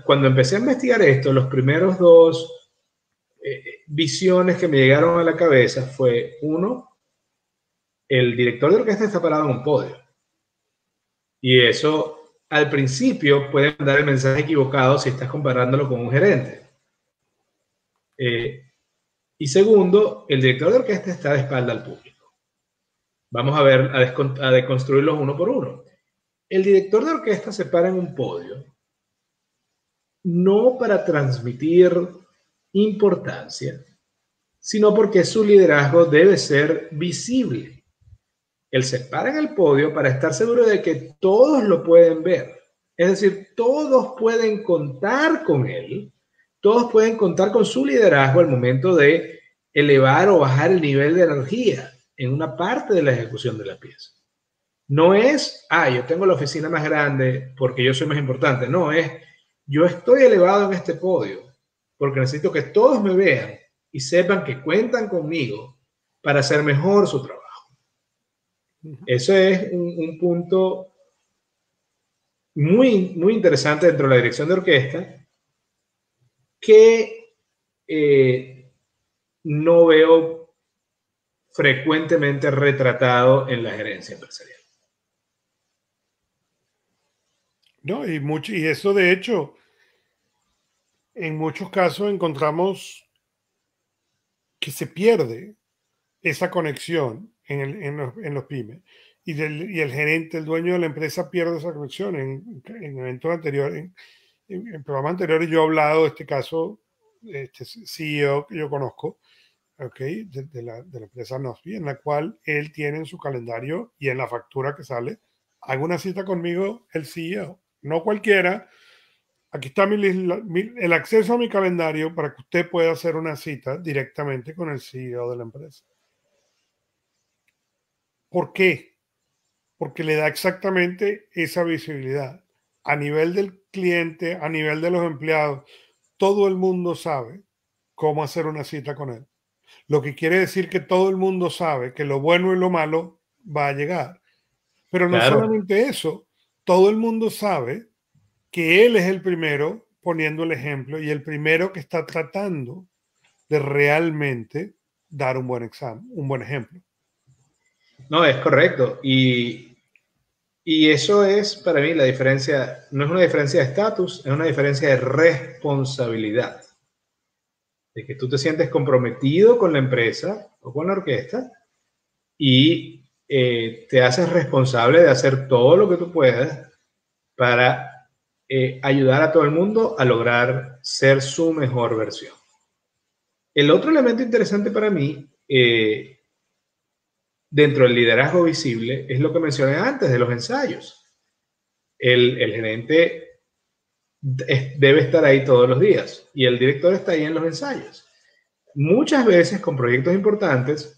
cuando empecé a investigar esto, los primeros dos visiones que me llegaron a la cabeza fue, uno, el director de orquesta está parado en un podio. Y eso, al principio, puede mandar el mensaje equivocado si estás comparándolo con un gerente. Y segundo, el director de orquesta está de espalda al público. Vamos a ver, a deconstruirlos uno por uno. El director de orquesta se para en un podio no para transmitir importancia, sino porque su liderazgo debe ser visible. Él se para en el podio para estar seguro de que todos lo pueden ver. Es decir, todos pueden contar con él, todos pueden contar con su liderazgo al momento de elevar o bajar el nivel de energía en una parte de la ejecución de la pieza. No es, yo tengo la oficina más grande porque yo soy más importante. No, es, yo estoy elevado en este podio porque necesito que todos me vean y sepan que cuentan conmigo para hacer mejor su trabajo. Eso es un punto muy, muy interesante dentro de la dirección de orquesta que no veo frecuentemente retratado en la gerencia empresarial. No, y eso de hecho, en muchos casos encontramos que se pierde esa conexión en los pymes. Y el gerente, el dueño de la empresa pierde esa conexión. En eventos anteriores, en programas anteriores yo he hablado de este caso, este CEO que yo conozco, okay, de la empresa Nosby, en la cual él tiene en su calendario y en la factura que sale, haga una cita conmigo el CEO, no cualquiera. Aquí está el acceso a mi calendario para que usted pueda hacer una cita directamente con el CEO de la empresa. ¿Por qué? Porque le da exactamente esa visibilidad. A nivel del cliente, a nivel de los empleados, todo el mundo sabe cómo hacer una cita con él. Lo que quiere decir que todo el mundo sabe que lo bueno y lo malo va a llegar. Pero no Claro. solamente eso, todo el mundo sabe que él es el primero poniendo el ejemplo y el primero que está tratando de realmente dar un buen examen, un buen ejemplo. No, es correcto. Y eso es para mí la diferencia, no es una diferencia de estatus, es una diferencia de responsabilidad. De que tú te sientes comprometido con la empresa o con la orquesta y te haces responsable de hacer todo lo que tú puedas para ayudar a todo el mundo a lograr ser su mejor versión. El otro elemento interesante para mí, dentro del liderazgo visible, es lo que mencioné antes de los ensayos. El gerente debe estar ahí todos los días y el director está ahí en los ensayos. Muchas veces con proyectos importantes,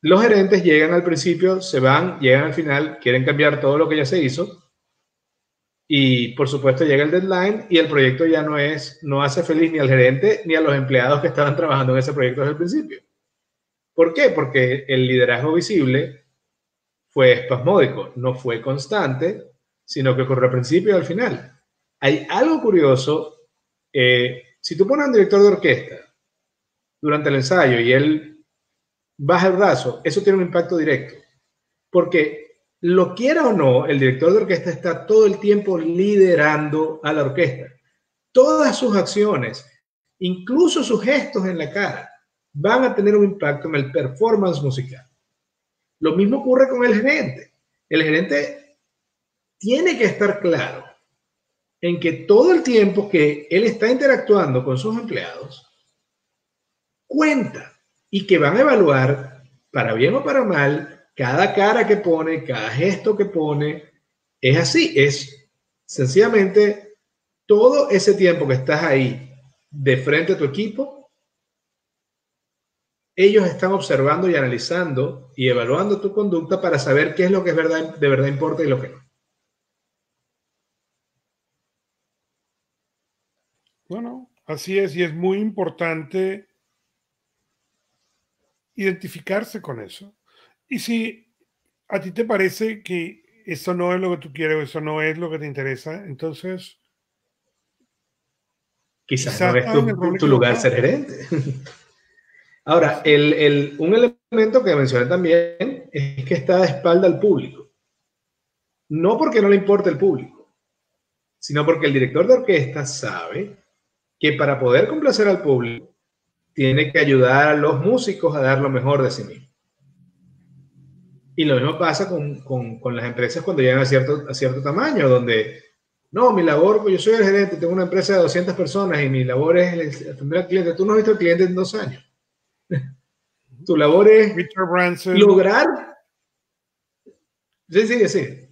los gerentes llegan al principio, se van, llegan al final, quieren cambiar todo lo que ya se hizo y por supuesto llega el deadline y el proyecto ya no hace feliz ni al gerente ni a los empleados que estaban trabajando en ese proyecto desde el principio. ¿Por qué? Porque el liderazgo visible fue espasmódico, no fue constante, sino que ocurrió al principio y al final. Hay algo curioso, si tú pones a un director de orquesta durante el ensayo y él baja el brazo, eso tiene un impacto directo, porque lo quiera o no, el director de orquesta está todo el tiempo liderando a la orquesta. Todas sus acciones, incluso sus gestos en la cara, van a tener un impacto en el performance musical. Lo mismo ocurre con el gerente. El gerente tiene que estar claro en que todo el tiempo que él está interactuando con sus empleados cuenta y que van a evaluar, para bien o para mal, cada cara que pone, cada gesto que pone. Es así, es sencillamente todo ese tiempo que estás ahí de frente a tu equipo, ellos están observando y analizando y evaluando tu conducta para saber qué es lo que de verdad importa y lo que no. Bueno, así es, y es muy importante identificarse con eso. Y si a ti te parece que eso no es lo que tú quieres o eso no es lo que te interesa, entonces Quizás no quizás es estás en el rol tu lugar equivocado. ser gerente. Ahora, Sí. un elemento que mencioné también es que está de espalda al público. No porque no le importe el público, sino porque el director de orquesta sabe que para poder complacer al público, tiene que ayudar a los músicos a dar lo mejor de sí mismo. Y lo mismo pasa con las empresas cuando llegan a cierto tamaño, donde, no, mi labor, pues yo soy el gerente, tengo una empresa de 200 personas y mi labor es atender al cliente. Tú no has visto al cliente en 2 años. Tu labor es Richard Branson, lograr... Sí, sí, sí.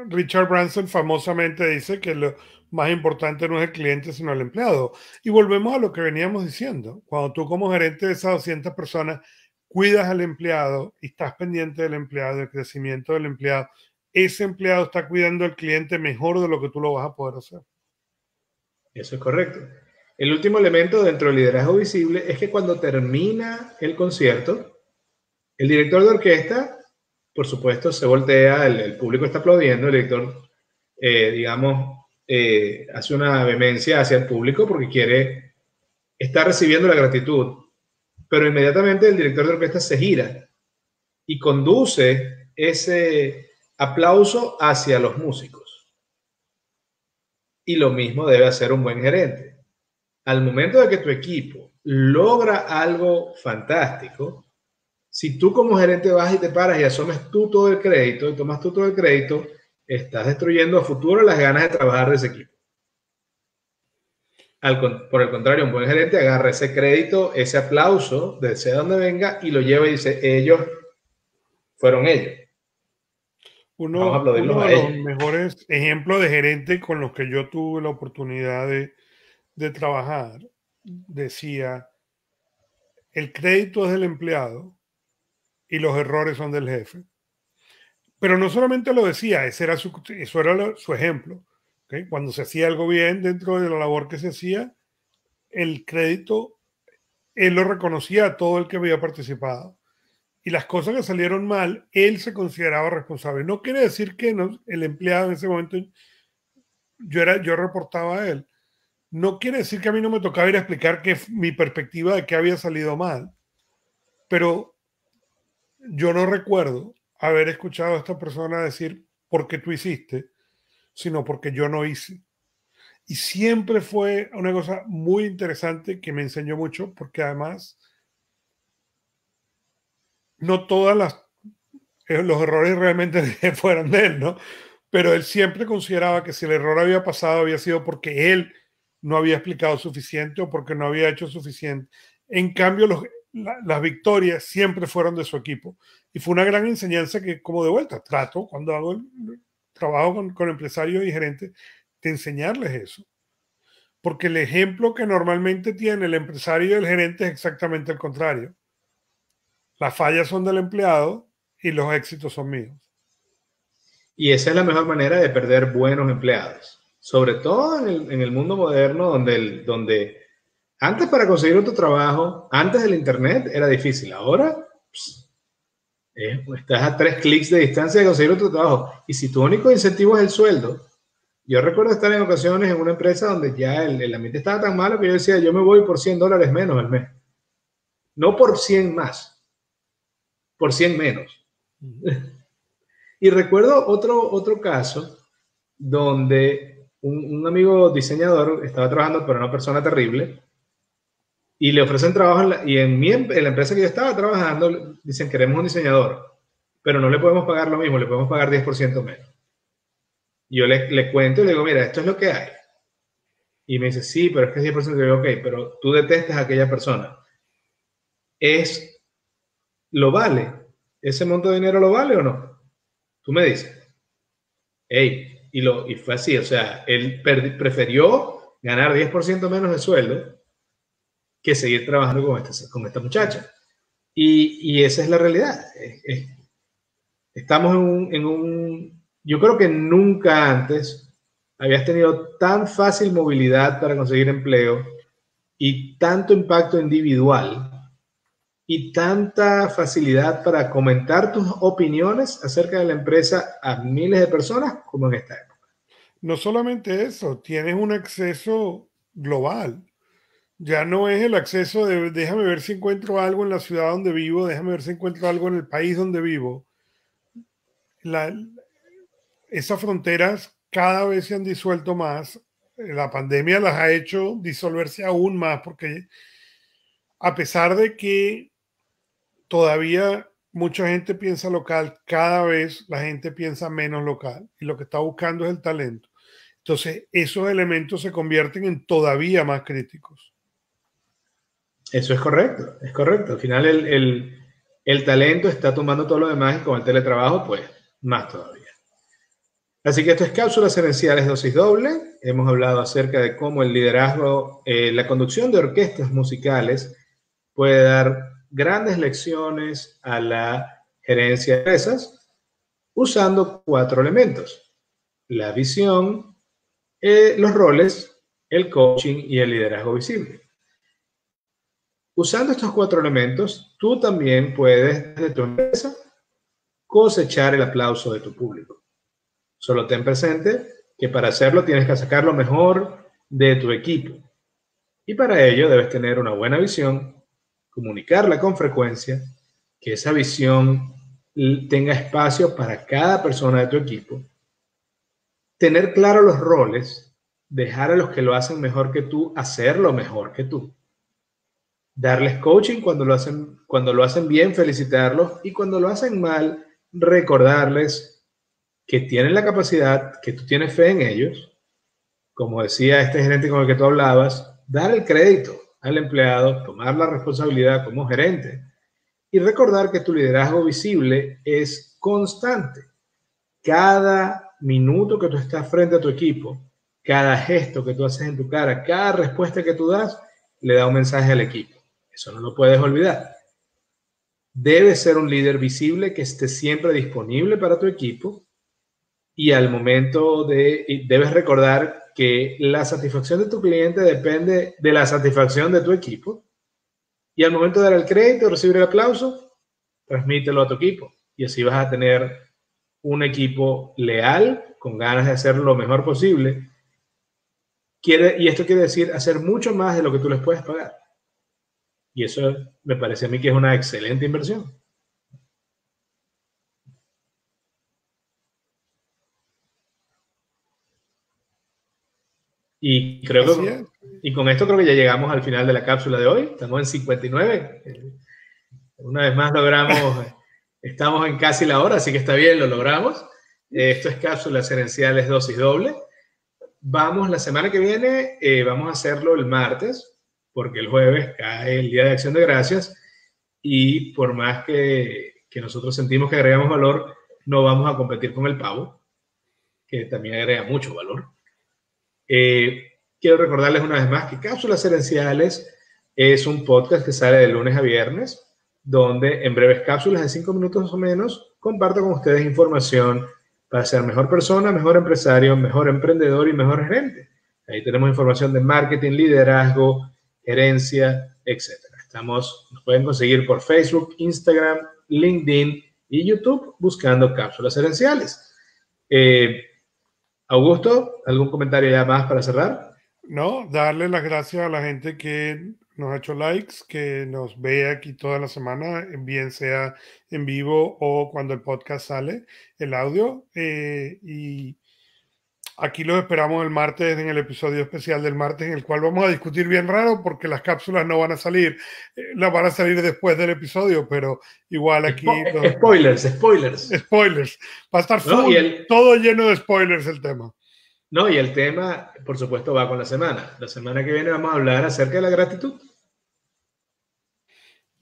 Richard Branson famosamente dice que lo más importante no es el cliente, sino el empleado. Y volvemos a lo que veníamos diciendo. Cuando tú como gerente de esas 200 personas cuidas al empleado y estás pendiente del empleado, del crecimiento del empleado, ese empleado está cuidando al cliente mejor de lo que tú lo vas a poder hacer. Eso es correcto. El último elemento dentro del liderazgo visible es que cuando termina el concierto, el director de orquesta, por supuesto, se voltea, el público está aplaudiendo, el director, digamos, hace una vehemencia hacia el público porque está recibiendo la gratitud, pero inmediatamente el director de orquesta se gira y conduce ese aplauso hacia los músicos. Y lo mismo debe hacer un buen gerente. Al momento de que tu equipo logra algo fantástico, si tú como gerente vas y te paras y asumes tú todo el crédito y tomas tú todo el crédito, estás destruyendo a futuro las ganas de trabajar de ese equipo. Por el contrario, un buen gerente agarra ese crédito, ese aplauso, de sea donde venga, y lo lleva y dice, ellos fueron ellos. Vamos a Uno aplaudirlos de a los ellos. mejores ejemplos de gerente con los que yo tuve la oportunidad de trabajar decía, el crédito es del empleado y los errores son del jefe. Pero no solamente lo decía, eso era su ejemplo. ¿Okay? Cuando se hacía algo bien dentro de la labor que se hacía, el crédito, él lo reconocía a todo el que había participado. Y las cosas que salieron mal, él se consideraba responsable. No quiere decir que no, el empleado en ese momento, yo reportaba a él. No quiere decir que a mí no me tocaba ir a explicar mi perspectiva de qué había salido mal. Pero yo no recuerdo haber escuchado a esta persona decir por qué tú hiciste, sino porque yo no hice. Y siempre fue una cosa muy interesante que me enseñó mucho, porque además no todas los errores realmente fueron de él, ¿no? Pero él siempre consideraba que si el error había pasado había sido porque él no había explicado suficiente o porque no había hecho suficiente. En cambio, las victorias siempre fueron de su equipo. Y fue una gran enseñanza que, como de vuelta, trato cuando hago trabajo con empresarios y gerentes, de enseñarles eso. Porque el ejemplo que normalmente tiene el empresario y el gerente es exactamente el contrario. Las fallas son del empleado y los éxitos son míos. Y esa es la mejor manera de perder buenos empleados. Sobre todo en el mundo moderno, donde antes para conseguir otro trabajo, antes del Internet, era difícil. Ahora estás a 3 clics de distancia de conseguir otro trabajo. Y si tu único incentivo es el sueldo, yo recuerdo estar en ocasiones en una empresa donde ya el ambiente estaba tan malo que yo decía, yo me voy por $100 menos al mes. No por 100 más, por 100 menos. Y recuerdo otro caso donde un amigo diseñador estaba trabajando para una persona terrible y le ofrecen trabajo en la empresa que yo estaba trabajando, dicen, queremos un diseñador, pero no le podemos pagar lo mismo, le podemos pagar 10% menos. Y yo le cuento y le digo, mira, esto es lo que hay. Y me dice, sí, pero es que es 10%. Y yo digo, ok, pero tú detestas a aquella persona. ¿Lo vale? ¿Ese monto de dinero lo vale o no? Tú me dices. Hey, y fue así, o sea, él prefirió ganar 10% menos de sueldo que seguir trabajando con esta muchacha. Y esa es la realidad. Estamos yo creo que nunca antes habías tenido tan fácil movilidad para conseguir empleo y tanto impacto individual y tanta facilidad para comentar tus opiniones acerca de la empresa a miles de personas como en esta época. No solamente eso, tienes un acceso global. Ya no es el acceso de déjame ver si encuentro algo en la ciudad donde vivo, déjame ver si encuentro algo en el país donde vivo. Esas fronteras cada vez se han disuelto más. La pandemia las ha hecho disolverse aún más porque a pesar de que todavía mucha gente piensa local, cada vez la gente piensa menos local y lo que está buscando es el talento. Entonces, esos elementos se convierten en todavía más críticos. Eso es correcto, es correcto. Al final el talento está tomando todo lo demás y con el teletrabajo, pues, más todavía. Así que esto es Cápsulas Herenciales Dosis Doble. Hemos hablado acerca de cómo el liderazgo, la conducción de orquestas musicales puede dar grandes lecciones a la gerencia de empresas usando 4 elementos: la visión, los roles, el coaching y el liderazgo visible. Usando estos 4 elementos, tú también puedes, desde tu empresa, cosechar el aplauso de tu público. Solo ten presente que para hacerlo tienes que sacar lo mejor de tu equipo. Y para ello debes tener una buena visión, comunicarla con frecuencia, que esa visión tenga espacio para cada persona de tu equipo, tener claro los roles, dejar a los que lo hacen mejor que tú hacerlo mejor que tú, darles coaching cuando lo hacen bien, felicitarlos, y cuando lo hacen mal, recordarles que tienen la capacidad, que tú tienes fe en ellos. Como decía este gerente con el que tú hablabas, dar el crédito al empleado, tomar la responsabilidad como gerente y recordar que tu liderazgo visible es constante. Cada minuto que tú estás frente a tu equipo, cada gesto que tú haces en tu cara, cada respuesta que tú das, le da un mensaje al equipo. Eso no lo puedes olvidar. Debes ser un líder visible que esté siempre disponible para tu equipo. Y debes recordar que la satisfacción de tu cliente depende de la satisfacción de tu equipo. Y al momento de dar el crédito, recibir el aplauso, transmítelo a tu equipo. Y así vas a tener un equipo leal, con ganas de hacer lo mejor posible. Y esto quiere decir hacer mucho más de lo que tú les puedes pagar. Y eso me parece a mí que es una excelente inversión. Y con esto creo que ya llegamos al final de la cápsula de hoy. Estamos en 59. Una vez más estamos en casi la hora, así que está bien, lo logramos. Esto es Cápsulas Herenciales Dosis Doble. Vamos, la semana que viene, vamos a hacerlo el martes, porque el jueves cae el Día de Acción de Gracias y por más que nosotros sentimos que agregamos valor, no vamos a competir con el pavo, que también agrega mucho valor. Quiero recordarles una vez más que Cápsulas Herenciales es un podcast que sale de lunes a viernes, donde en breves cápsulas de 5 minutos o menos comparto con ustedes información para ser mejor persona, mejor empresario, mejor emprendedor y mejor gerente. Ahí tenemos información de marketing, liderazgo, gerencia, etc. Nos pueden conseguir por Facebook, Instagram, LinkedIn y YouTube buscando Cápsulas Herenciales. Augusto, ¿algún comentario ya más para cerrar? No, darle las gracias a la gente que nos ha hecho likes, que nos ve aquí toda la semana, bien sea en vivo o cuando el podcast sale, el audio. Y aquí los esperamos el martes en el episodio especial del martes, en el cual vamos a discutir bien raro porque las cápsulas no van a salir, las van a salir después del episodio, pero igual aquí Spoilers. spoilers. Va a estar ¿No? full, todo lleno de spoilers el tema. No, y el tema, por supuesto, va con la semana. La semana que viene vamos a hablar acerca de la gratitud.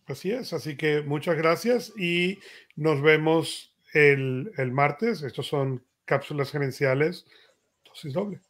Así es, así que muchas gracias y nos vemos el martes. Estos son cápsulas gerenciales, dosis doble.